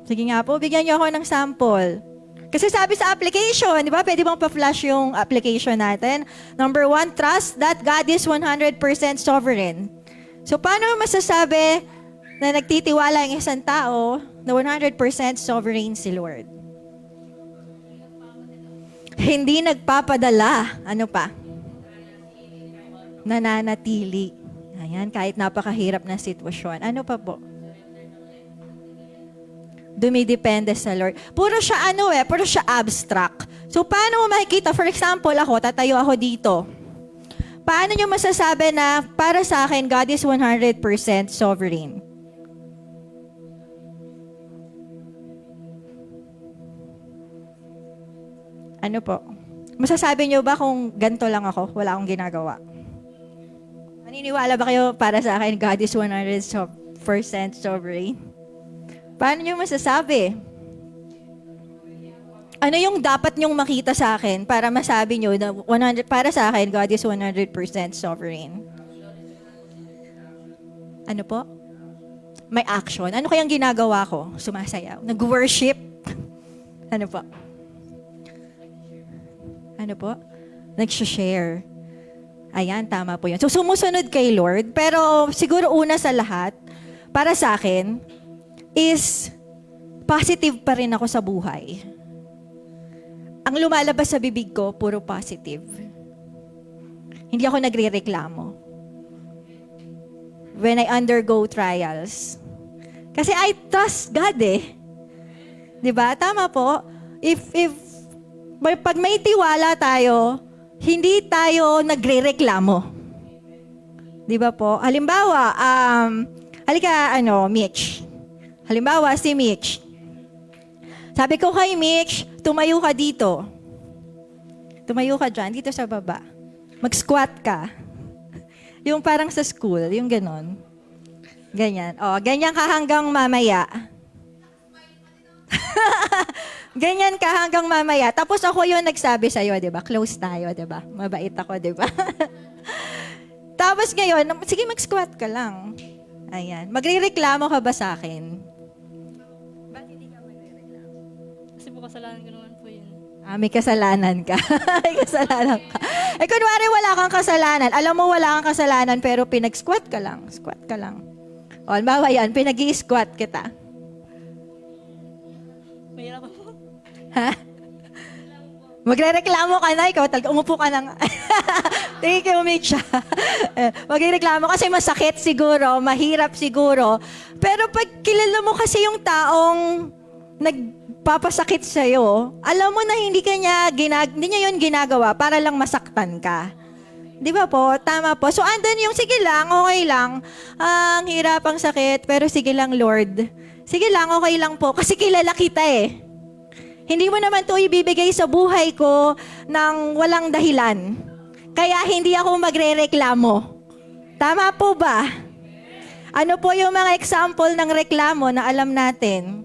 Sige nga po, bigyan niyo ako ng sample. Kasi sabi sa application, di ba? Pwede bang pa-flash yung application natin? Number one, trust that God is 100% sovereign. So, paano masasabi na nagtitiwala ang isang tao na 100% sovereign si Lord? Hindi nagpapadala. Ano pa? Nananatili. Ayan, kahit napakahirap na sitwasyon. Ano pa po? Dumidepende sa Lord. Puro siya puro siya abstract. So, paano mo makikita? For example, tatayo ako dito. Paano nyo masasabi na para sa akin, God is 100% sovereign? Ano po? Masasabi nyo ba kung ganito lang ako, wala akong ginagawa? Maniniwala ba kayo para sa akin, God is 100% sovereign? Paano nyo masasabi? Ano yung dapat nyong makita sa akin para masabi nyo na para sa akin, God is 100% sovereign? Ano po? May action. Ano kayang ginagawa ko? Sumasayaw. Nag-worship. Ano po? Ano po? Nag-share. Ayan, tama po yun. So, sumusunod kay Lord. Pero siguro una sa lahat, para sa akin, is positive pa rin ako sa buhay. Ang lumalabas sa bibig ko, puro positive. Hindi ako nagre-reklamo. When I undergo trials. Kasi I trust God eh. 'Di ba? Tama po. Pag may tiwala tayo, hindi tayo nagrereklamo. 'Di ba po? Halimbawa, halika Mitch. Halimbawa si Mitch. Sabi ko kay Mitch, tumayo ka dito. Tumayo ka dyan, dito sa baba. Mag-squat ka. Yung parang sa school, yung ganon. Ganyan. O, ganyan ka hanggang mamaya. Ganyan ka hanggang mamaya. Tapos ako yung nagsabi sa'yo, di ba? Close tayo, di ba? Mabait ako, di ba? Tapos ngayon, sige mag-squat ka lang. Ayan. Magrereklamo ka ba sa akin? Ba't hindi ka magrereklamo? Kasi po kasalanan ko naman po yun. May kasalanan ka. May kasalanan ka. Kunwari wala kang kasalanan. Alam mo wala kang kasalanan pero pinag-squat ka lang. Squat ka lang. O, halimbawa yan, pinag-i-squat kita. Mahirap po. Ha? Magrereklamo ka na, ikaw talaga, umupo ka lang. Thank you, Mitch. Magrereklamo kasi masakit siguro, mahirap siguro. Pero pag kilala mo kasi yung taong nagpapasakit sa'yo, alam mo na hindi niya yun ginagawa para lang masaktan ka. Di ba po? Tama po. So, andun yung, sige lang, okay lang. Ang hirap, ang sakit, pero sige lang, Lord. Sige lang, okay lang po. Kasi kilala kita eh. Hindi mo naman to ibibigay sa buhay ko ng walang dahilan. Kaya hindi ako magrereklamo. Tama po ba? Ano po yung mga example ng reklamo na alam natin?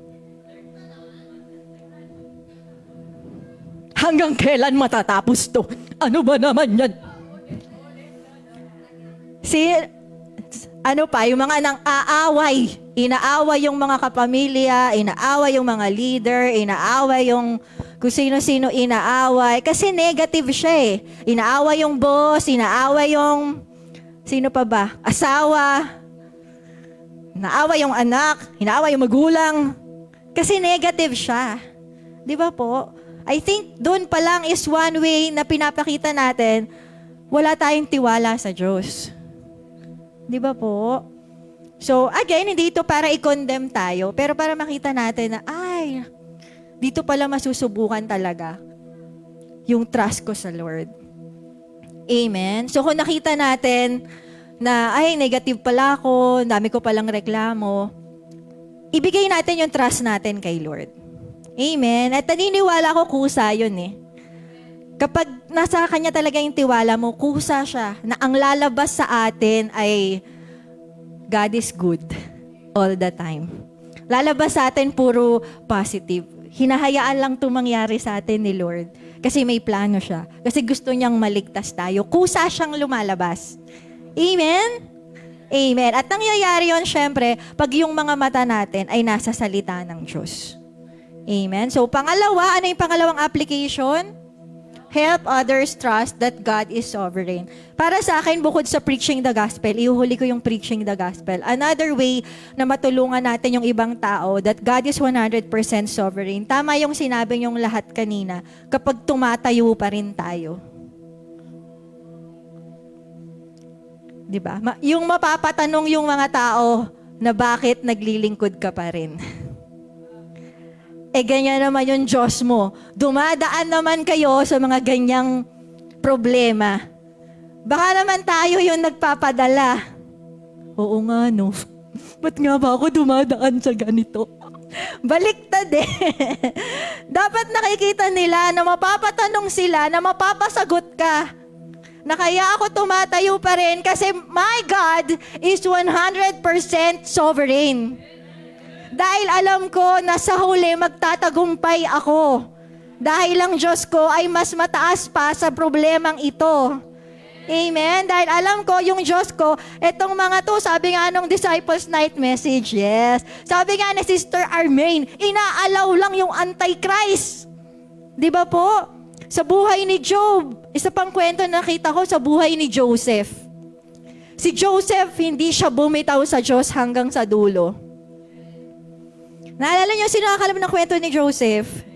Hanggang kailan matatapos to? Ano ba naman yan? Yung mga nang aaway. Inaaway yung mga kapamilya, inaaway yung mga leader, inaaway yung kung sino-sino inaaway. Kasi negative siya eh. Inaaway yung boss, inaaway yung, sino pa ba? Asawa. Inaaway yung anak, inaaway yung magulang. Kasi negative siya. Di ba po? I think doon pa lang is one way na pinapakita natin, wala tayong tiwala sa Diyos. Di ba po? So, again, hindi ito para i-condemn tayo, pero para makita natin na, dito pala masusubukan talaga yung trust ko sa Lord. Amen? So, kung nakita natin na, negative pala ako, dami ko palang reklamo, ibigay natin yung trust natin kay Lord. Amen? At naniniwala ko kusa yun eh. Kapag nasa Kanya talaga yung tiwala mo, kusa siya na ang lalabas sa atin ay God is good all the time. Lalabas sa atin puro positive. Hinahayaan lang itong mangyari sa atin ni Lord kasi may plano siya. Kasi gusto niyang maligtas tayo. Kusa siyang lumalabas. Amen? Amen. At nangyayari yun, syempre, pag yung mga mata natin ay nasa salita ng Diyos. Amen? So, pangalawa, ano yung pangalawang application? Help others trust that God is sovereign. Para sa akin, bukod sa preaching the gospel, ihuhuli ko yung preaching the gospel. Another way na matulungan natin yung ibang tao that God is 100% sovereign. Tama yung sinabi yung lahat kanina, kapag tumatayo pa rin tayo. Diba? Yung mapapatanong yung mga tao na bakit naglilingkod ka pa rin. Ganyan naman yung Diyos mo. Dumadaan naman kayo sa mga ganyang problema. Baka naman tayo yung nagpapadala. Oo nga, no. Ba't nga ba ako dumadaan sa ganito? Baliktad eh. Dapat nakikita nila na mapapatanong sila, na mapapasagot ka. Na kaya ako tumatayo pa rin kasi my God is 100% sovereign. Dahil alam ko na sa huli magtatagumpay ako. Dahil ang Diyos ko ay mas mataas pa sa problemang ito. Amen? Dahil alam ko yung Diyos ko, etong mga to, sabi nga nung Disciples Night Message, yes. Sabi nga ni Sister Armaine, inaalaw lang yung Antichrist. Di ba po? Sa buhay ni Job, isa pang kwento na nakita ko sa buhay ni Joseph. Si Joseph, hindi siya bumitaw sa Diyos hanggang sa dulo. Naalala niyo, sino nakakalam ng kwento ni Joseph?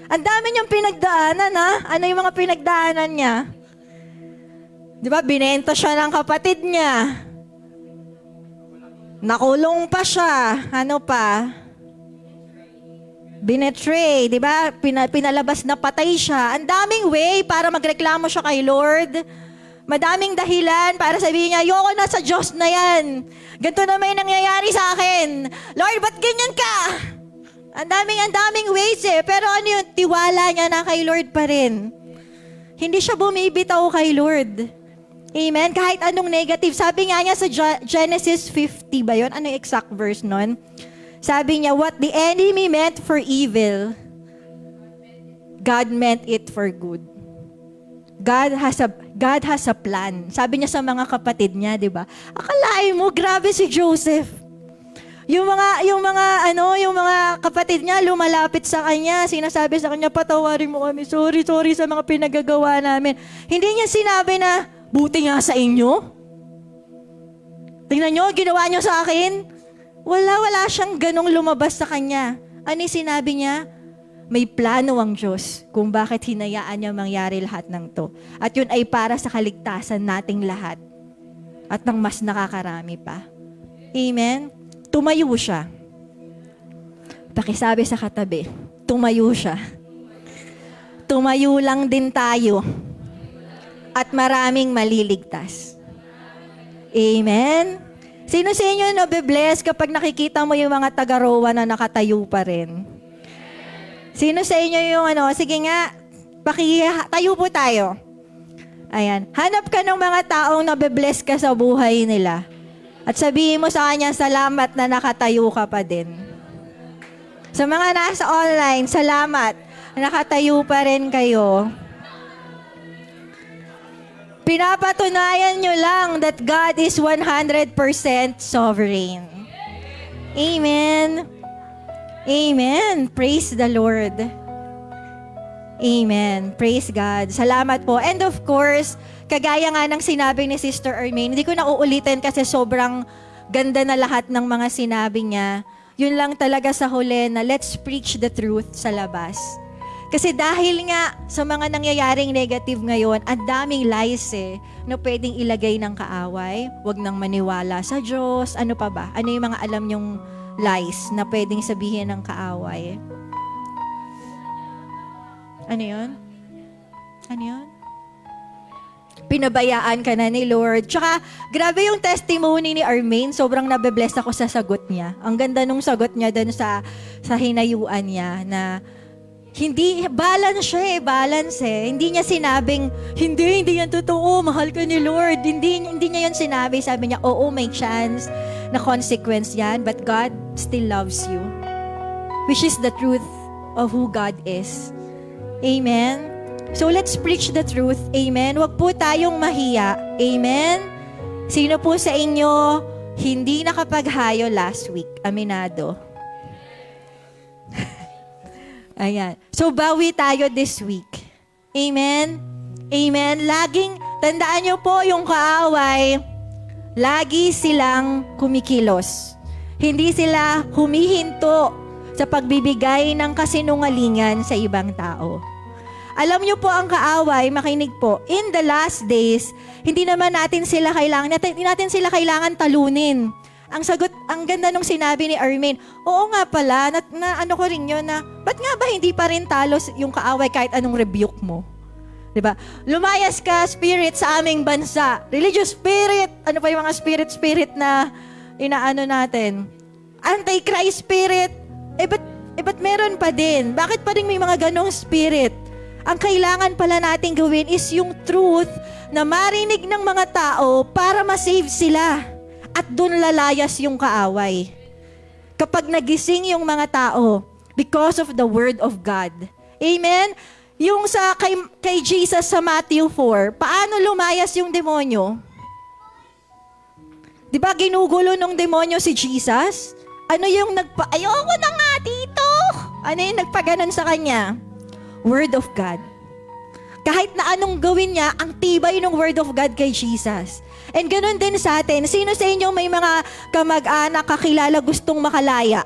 Ang dami niyang pinagdaanan, ha? Ano yung mga pinagdaanan niya? Di ba, binenta siya ng kapatid niya. Nakulong pa siya. Ano pa? Binetray, di ba? Pinalabas na patay siya. Ang daming way para magreklamo siya kay Lord. Madaming dahilan para sabihin niya, ayoko na sa Diyos na yan. Ganito na may nangyayari sa akin. Lord, ba't ganyan ka? Ang daming ways eh. Pero ano yun? Tiwala niya na kay Lord pa rin. Hindi siya bumibitaw kay Lord. Amen? Kahit anong negative. Sabi nga niya sa Genesis 50 ba yun? Ano yung exact verse nun? Sabi niya, what the enemy meant for evil, God meant it for good. God has a plan. Sabi niya sa mga kapatid niya, 'di ba? Akalain mo grabe si Joseph. Yung mga kapatid niya lumalapit sa kanya, sinasabi sa kanya, patawarin mo kami. Sorry sa mga pinagagawa namin. Hindi niya sinabi na buti nga sa inyo. Tingnan niyo, ginawa niyo sa akin. Wala siyang ganong lumabas sa kanya. Ano yung sinabi niya? May plano ang Diyos kung bakit hinayaan niya mangyari lahat ng to. At yun ay para sa kaligtasan nating lahat. At ng mas nakakarami pa. Amen? Tumayo siya. Pakisabi sa katabi, tumayo siya. Tumayo lang din tayo. At maraming maliligtas. Amen? Sino sa inyo nabe-bless kapag nakikita mo yung mga taga-Roa na nakatayo pa rin? Sino sa inyo yung sige nga, tayo po tayo. Ayan. Hanap ka ng mga taong nabe-bless ka sa buhay nila. At sabihin mo sa kanya, salamat na nakatayo ka pa din. Sa mga nasa online, salamat. Nakatayo pa rin kayo. Pinapatunayan nyo lang that God is 100% sovereign. Amen. Amen. Praise the Lord. Amen. Praise God. Salamat po. And of course, kagaya nga ng sinabi ni Sister Ermaine, hindi ko na uulitin kasi sobrang ganda na lahat ng mga sinabi niya. Yun lang talaga sa huli na let's preach the truth sa labas. Kasi dahil nga sa mga nangyayaring negative ngayon, ang daming lies na pwedeng ilagay ng kaaway. Huwag nang maniwala sa Diyos. Ano pa ba? Ano yung mga alam nyong lies na pwedeng sabihin ng kaaway? Ano yun? Ano yun? Pinabayaan ka na ni Lord. Tsaka, grabe yung testimony ni Armaine. Sobrang nabe-bless ako sa sagot niya. Ang ganda nung sagot niya dun sa hinayuan niya na hindi, balance siya balance Hindi niya sinabing, hindi yan totoo, mahal ka ni Lord. Hindi niya yan sinabi. Sabi niya, oo, may chance na consequence yan, but God still loves you. Which is the truth of who God is. Amen? So let's preach the truth. Amen? Huwag po tayong mahiya. Amen? Sino po sa inyo hindi nakapaghayo last week? Aminado. Ayan. So, bawi tayo this week. Amen? Amen? Laging, tandaan nyo po yung kaaway, lagi silang kumikilos. Hindi sila humihinto sa pagbibigay ng kasinungalingan sa ibang tao. Alam nyo po ang kaaway, makinig po, in the last days, hindi natin sila kailangan talunin. Ang sagot, ang ganda nung sinabi ni Armaine, oo nga pala, na ano ko rin yun na, ba't nga ba hindi pa rin talo yung kaaway kahit anong rebuke mo? Diba? Lumayas ka, spirit, sa aming bansa. Religious spirit, ano pa yung mga spirit na inaano natin? Antichrist spirit, ba't meron pa din? Bakit pa rin may mga ganong spirit? Ang kailangan pala natin gawin is yung truth na marinig ng mga tao para ma-save sila. At doon lalayas yung kaaway. Kapag nagising yung mga tao because of the word of God. Amen? Yung kay Jesus sa Matthew 4, paano lumayas yung demonyo? Di ba ginugulo ng demonyo si Jesus? Ano yung ayoko na nga dito! Ano yung nagpaganon sa kanya? Word of God. Kahit na anong gawin niya, ang tibay ng word of God kay Jesus. And ganun din sa atin. Sino sa inyo may mga kamag-anak, kakilala, gustong makalaya?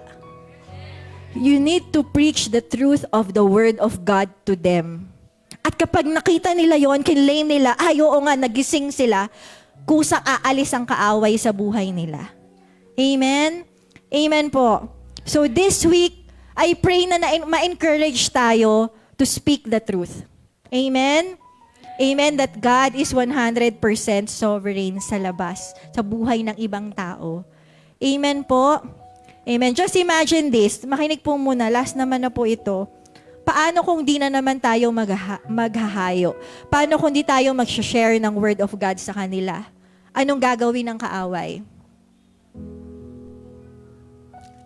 You need to preach the truth of the word of God to them. At kapag nakita nila yon, kinlaim nila, oo nga, nagising sila, kusang aalis ang kaaway sa buhay nila. Amen? Amen po. So this week, I pray na ma-encourage tayo to speak the truth. Amen? Amen that God is 100% sovereign sa labas, sa buhay ng ibang tao. Amen po. Amen. Just imagine this. Makinig po muna. Last naman na po ito. Paano kung di na naman tayo maghahayo? Paano kung di tayo mag-share ng word of God sa kanila? Anong gagawin ng kaaway?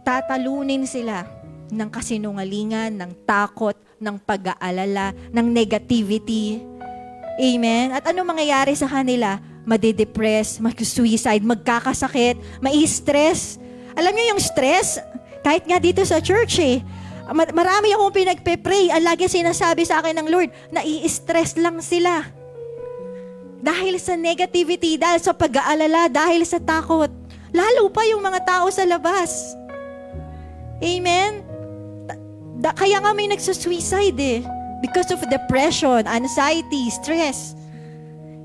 Tatalunin sila ng kasinungalingan, ng takot, ng pag-aalala, ng negativity. Amen? At anong mangyayari sa kanila? Madidepress, mag-suicide, magkakasakit, mai-stress. Alam niyo yung stress? Kahit nga dito sa church marami akong pinagpe-pray. Ang lagi sinasabi sa akin ng Lord, nai-stress lang sila. Dahil sa negativity, dahil sa pag-aalala, dahil sa takot. Lalo pa yung mga tao sa labas. Amen? Kaya nga may nagsusuicide because of depression, anxiety, stress.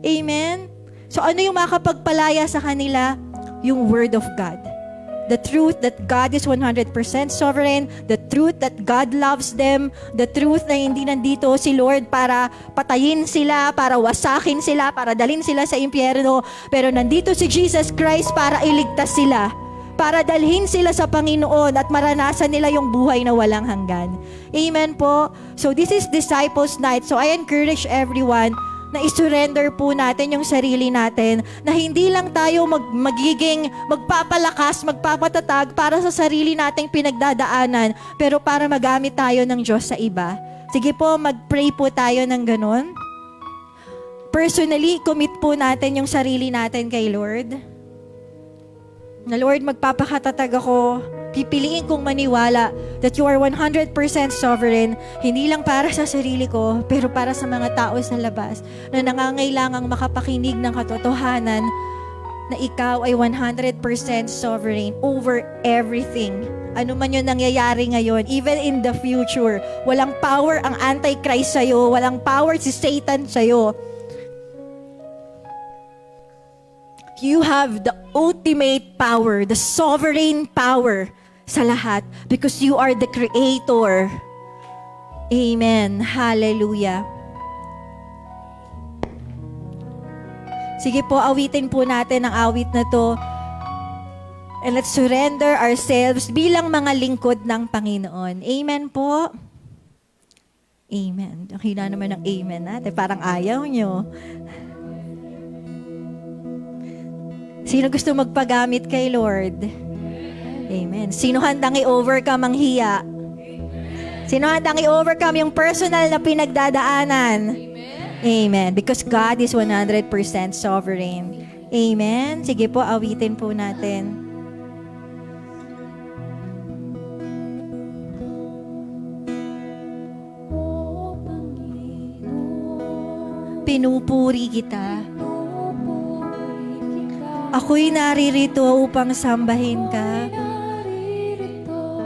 Amen? So ano yung makapagpalaya sa kanila? Yung Word of God. The truth that God is 100% sovereign, the truth that God loves them, the truth na hindi nandito si Lord para patayin sila, para wasakin sila, para dalhin sila sa impyerno, pero nandito si Jesus Christ para iligtas sila, para dalhin sila sa Panginoon at maranasan nila yung buhay na walang hanggan. Amen po. So this is Disciples Night. So I encourage everyone na isurrender po natin yung sarili natin, na hindi lang tayo magiging magpapalakas, magpapatatag para sa sarili nating pinagdadaanan, pero para magamit tayo ng Diyos sa iba. Sige po, mag-pray po tayo ng ganun. Personally, commit po natin yung sarili natin kay Lord. Na Lord, magpapakatatag ako, pipiliin kong maniwala that you are 100% sovereign, hindi lang para sa sarili ko, pero para sa mga tao sa labas na nangangailangang makapakinig ng katotohanan na ikaw ay 100% sovereign over everything. Ano man yun nangyayari ngayon, even in the future, walang power ang Antichrist sa'yo, walang power si Satan sa'yo. You have the ultimate power, the sovereign power sa lahat because you are the creator. Amen. Hallelujah. Sige po, awitin po natin ang awit na to. And let's surrender ourselves bilang mga lingkod ng Panginoon. Amen po. Amen. Ang hina naman ng amen natin. Parang ayaw nyo. Sino gusto magpagamit kay Lord? Amen. Sino handang i-overcome ang hiya? Sino handang i-overcome yung personal na pinagdadaanan? Amen. Because God is 100% sovereign. Amen. Sige po, awitin po natin. O Panginoon, Pinupuri kita. pinupuri kita. Ako'y naririto upang sambahin ka. Naririto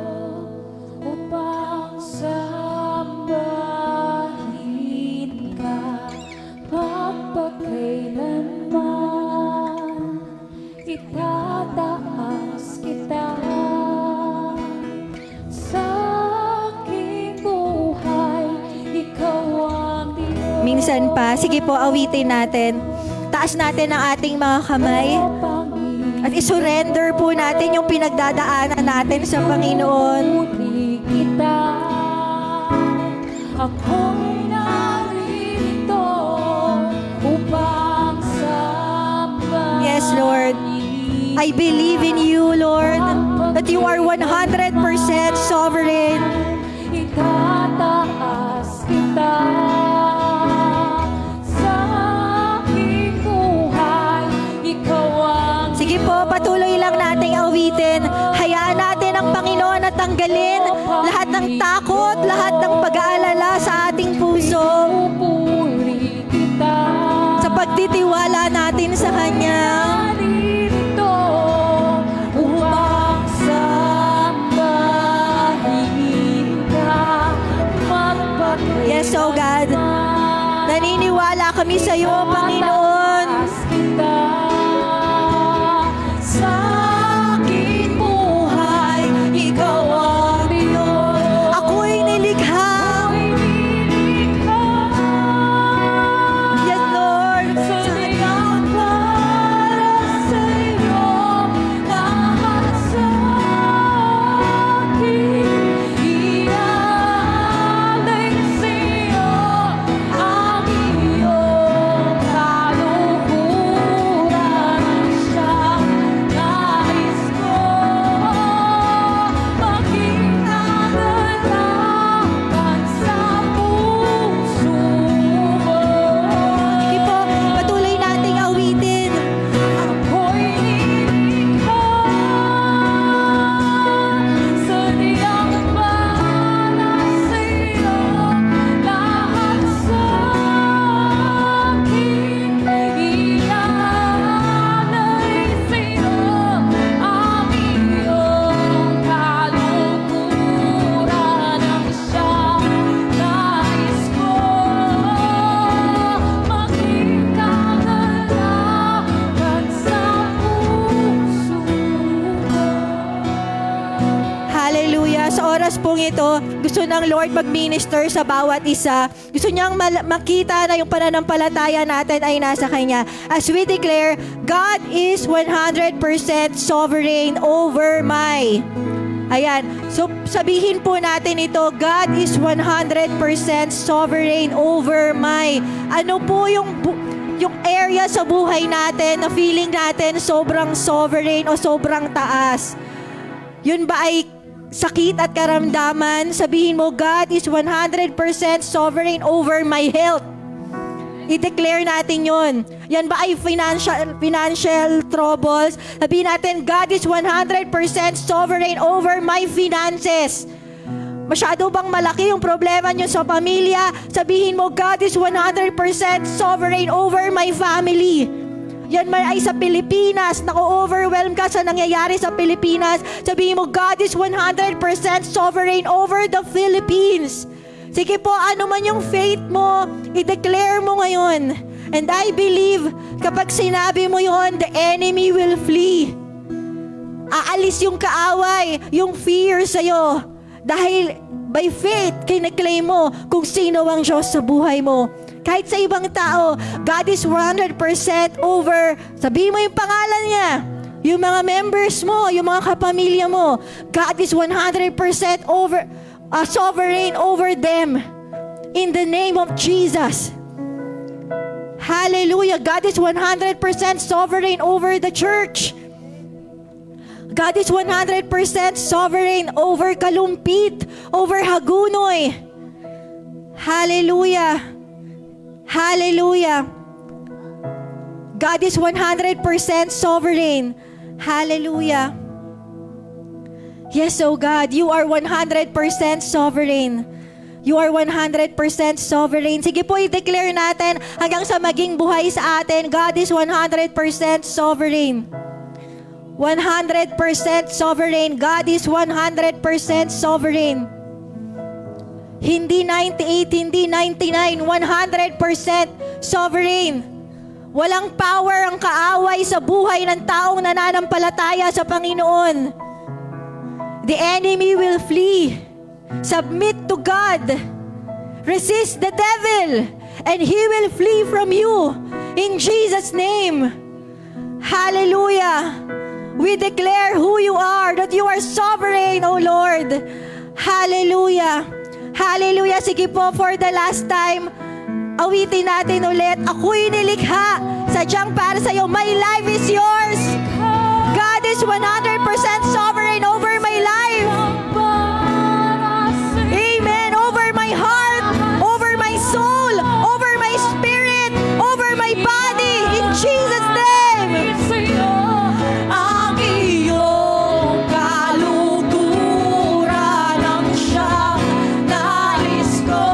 upang sambahin ka, magpakailanman itataas kita sa aking buhay. Ikaw ang Diyos. Minsan pa, sige po, awitin natin. Taas natin ang ating mga kamay. At isurrender po natin yung pinagdadaanan natin sa Panginoon. Pinupuri kita. Ako'y narito upang sambahin. Yes, Lord. I believe in you, Lord, that you are 100% sovereign. Itataas kita sa aking buhay. Ikaw ang Sige po, patuloy lang nating awitin. Hayaan natin ang Panginoon na tanggalin lahat ng takot, lahat ng pag-aalala sa ating puso. pinupuri kita. Sa pagtitiwala natin sa Kanya. Naririto upang sambahin ka, magpakailanman. Yes, oh God. Naniniwala kami sa iyo, Panginoon. Tataas kita sa aking oras pong ito, gusto ng Lord mag-minister sa bawat isa. Gusto niyang makita na yung pananampalataya natin ay nasa Kanya. As we declare, God is 100% sovereign over my. Ayan. So, sabihin po natin ito, God is 100% sovereign over my. Ano po yung area sa buhay natin na feeling natin sobrang sovereign o sobrang taas? Yun ba ay sakit at karamdaman? Sabihin mo, God is 100% sovereign over my health. I-declare natin yun. Yan ba ay financial troubles? Sabihin natin, God is 100% sovereign over my finances. Masyado bang malaki yung problema nyo sa pamilya? Sabihin mo, God is 100% sovereign over my family. Yan man ay sa Pilipinas, naku-overwhelm ka sa nangyayari sa Pilipinas. Sabihin mo, God is 100% sovereign over the Philippines. Sige po, ano man yung faith mo, i-declare mo ngayon. And I believe, kapag sinabi mo yon, the enemy will flee. Aalis yung kaaway, yung fear sa'yo. Dahil by faith, kine-claim mo kung sino ang Diyos sa buhay mo. Kahit sa ibang tao, God is 100% over. Sabihin mo yung pangalan niya. Yung mga members mo, yung mga kapamilya mo. God is 100% over, sovereign over them. In the name of Jesus. Hallelujah. God is 100% sovereign over the church. God is 100% sovereign over Kalumpit, over Hagunoy. Hallelujah. Hallelujah. God is 100% sovereign. Hallelujah. Yes, oh God, you are 100% sovereign. You are 100% sovereign. Sige po, i-declare natin hanggang sa maging buhay sa atin. God is 100% sovereign. 100% sovereign. God is 100% sovereign. Hindi 98, hindi 99, 100% sovereign. Walang power ang kaaway sa buhay ng taong nananampalataya sa Panginoon. The enemy will flee. Submit to God. Resist the devil, and he will flee from you. In Jesus' name. Hallelujah. We declare who you are, that you are sovereign, O Lord. Hallelujah. Hallelujah. Sige po, for the last time, awitin natin ulit. Ako'y nilikha, sadyang para sa'yo. My life is yours. God is 100% sovereign over my life. Amen. Over my heart, over my soul, over my spirit, over my body. In Jesus' name. Ang iyong kaluguran ang siyang nais ko.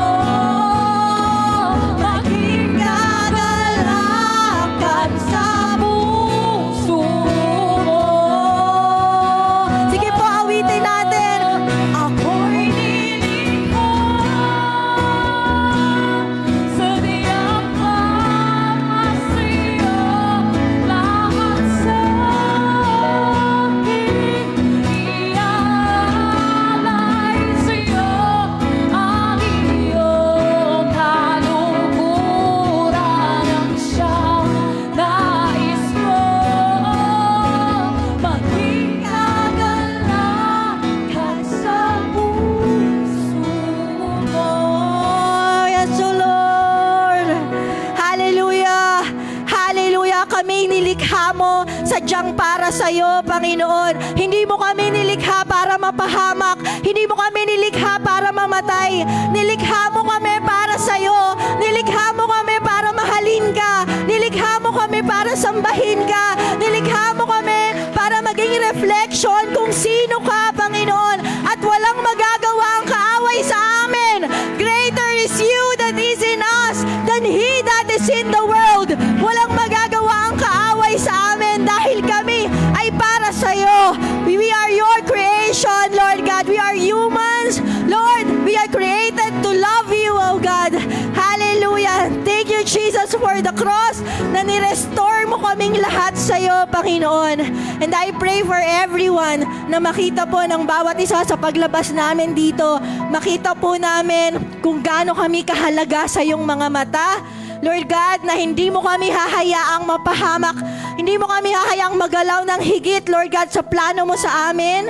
Maging kagalakan sa puso mo. Sige po, awitin natin. Ako'y nilikha sa diyang papasiyo. Lahat sa aking iaalay sa'yo. Ang iyong kaluguran ang siyang nais ko. Maging kagalakan sa puso mo. Yes, O Lord. Hallelujah. Hallelujah. Kami nilikha mo sadyang para sa'yo, Panginoon. Hindi mo kami nilikha para mapahamak. Hindi mo kami nilikha para mamatay. Nilikha mo kami para sa'yo. Nilikha mo kami para mahalin ka. Nilikha mo kami para sambahin ka. Nilikha mo kami para maging reflection kung sino ka, Panginoon. At walang magagawa ang kaaway sa amin. Greater is you that is in us than he that is in the world. Walang magagawa ang kaaway sa amin dahil kami ay para sa'yo. We are your creation, Lord God. We are humans. Lord, we are created to love you, oh God. Hallelujah. Thank you, Jesus, for for the cross na nirestore mo kaming lahat sa iyo, Panginoon. And I pray for everyone na makita po ng bawat isa sa paglabas namin dito, makita po namin kung gaano kami kahalaga sa iyong mga mata. Lord God, na hindi mo kami hahayaang mapahamak, hindi mo kami hahayaang magalaw ng higit, Lord God, sa plano mo sa amin.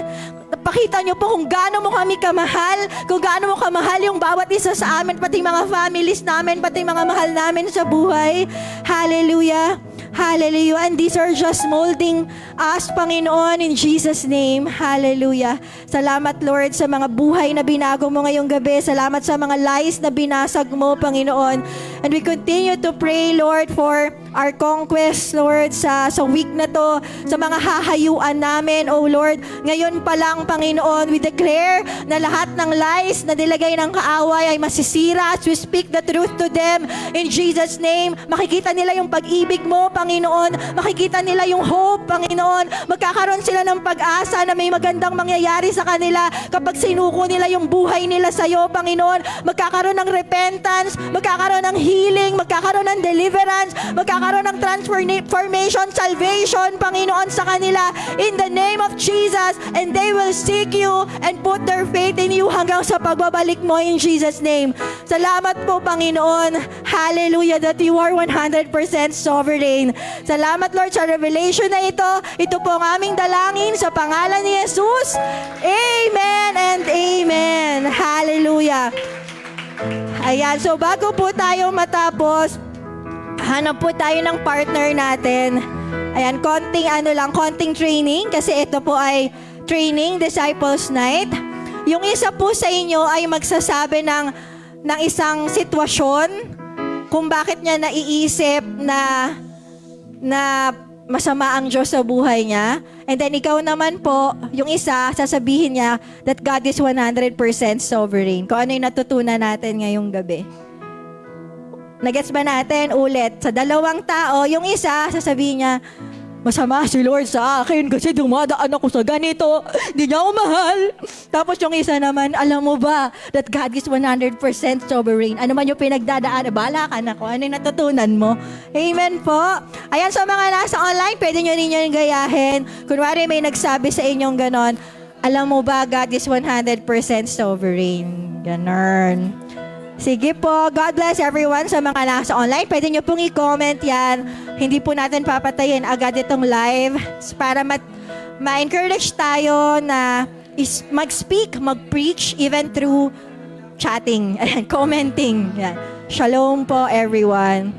Pakita niyo po kung gaano mo kami kamahal, kung gaano mo kamahal yung bawat isa sa amin, pati mga families namin, pati mga mahal namin sa buhay. Hallelujah. Hallelujah. And these are just molding us, Panginoon, in Jesus' name. Hallelujah. Salamat, Lord, sa mga buhay na binago mo ngayong gabi. Salamat sa mga lies na binasag mo, Panginoon. And we continue to pray, Lord, for our conquest, Lord, sa week na to, sa mga hahayuan namin, oh Lord. Ngayon pa lang, Panginoon, we declare na lahat ng lies na nilagay ng kaaway ay masisira as we speak the truth to them. In Jesus' name, makikita nila yung pag-ibig mo, Panginoon. Makikita nila yung hope, Panginoon. Magkakaroon sila ng pag-asa na may magandang mangyayari sa kanila kapag sinuko nila yung buhay nila sa iyo, Panginoon. Magkakaroon ng repentance, magkakaroon ng healing, magkakaroon ng deliverance, magkakaroon ng transformation, salvation, Panginoon, sa kanila. In the name of Jesus, and they will seek you and put their faith in you hanggang sa pagbabalik mo in Jesus' name. Salamat po, Panginoon. Hallelujah, that you are 100% sovereign. Salamat, Lord, sa revelation na ito. Ito po ang aming dalangin sa pangalan ni Jesus. Amen and amen. Hallelujah. Ayan, so bago po tayo matapos, hanap po tayo ng partner natin. Ayan, konting training kasi ito po ay training, Disciples Night. Yung isa po sa inyo ay magsasabi ng isang sitwasyon kung bakit niya naiisip na masama ang Diyos sa buhay niya. And then ikaw naman po, yung isa, sasabihin niya that God is 100% sovereign. Kung ano yung natutunan natin ngayong gabi. Nagets ba natin? Ulit. Sa dalawang tao, yung isa, sasabihin niya, masama si Lord sa akin kasi dumadaan ako sa ganito. Hindi niya ako mahal. Tapos yung isa naman, alam mo ba that God is 100% sovereign? Ano man yung pinagdadaan, bahala ka na kung ano yung natutunan mo. Amen po. Ayan, sa mga nasa online, pwede nyo rin yung gayahin. Kunwari may nagsabi sa inyong ganon, alam mo ba God is 100% sovereign? Ganon. Sige po, God bless everyone sa mga nasa online. Pwede nyo pong i-comment yan. Hindi po natin papatayin agad itong live para ma-encourage tayo na mag-speak, mag-preach even through chatting, commenting. Yan. Shalom po everyone.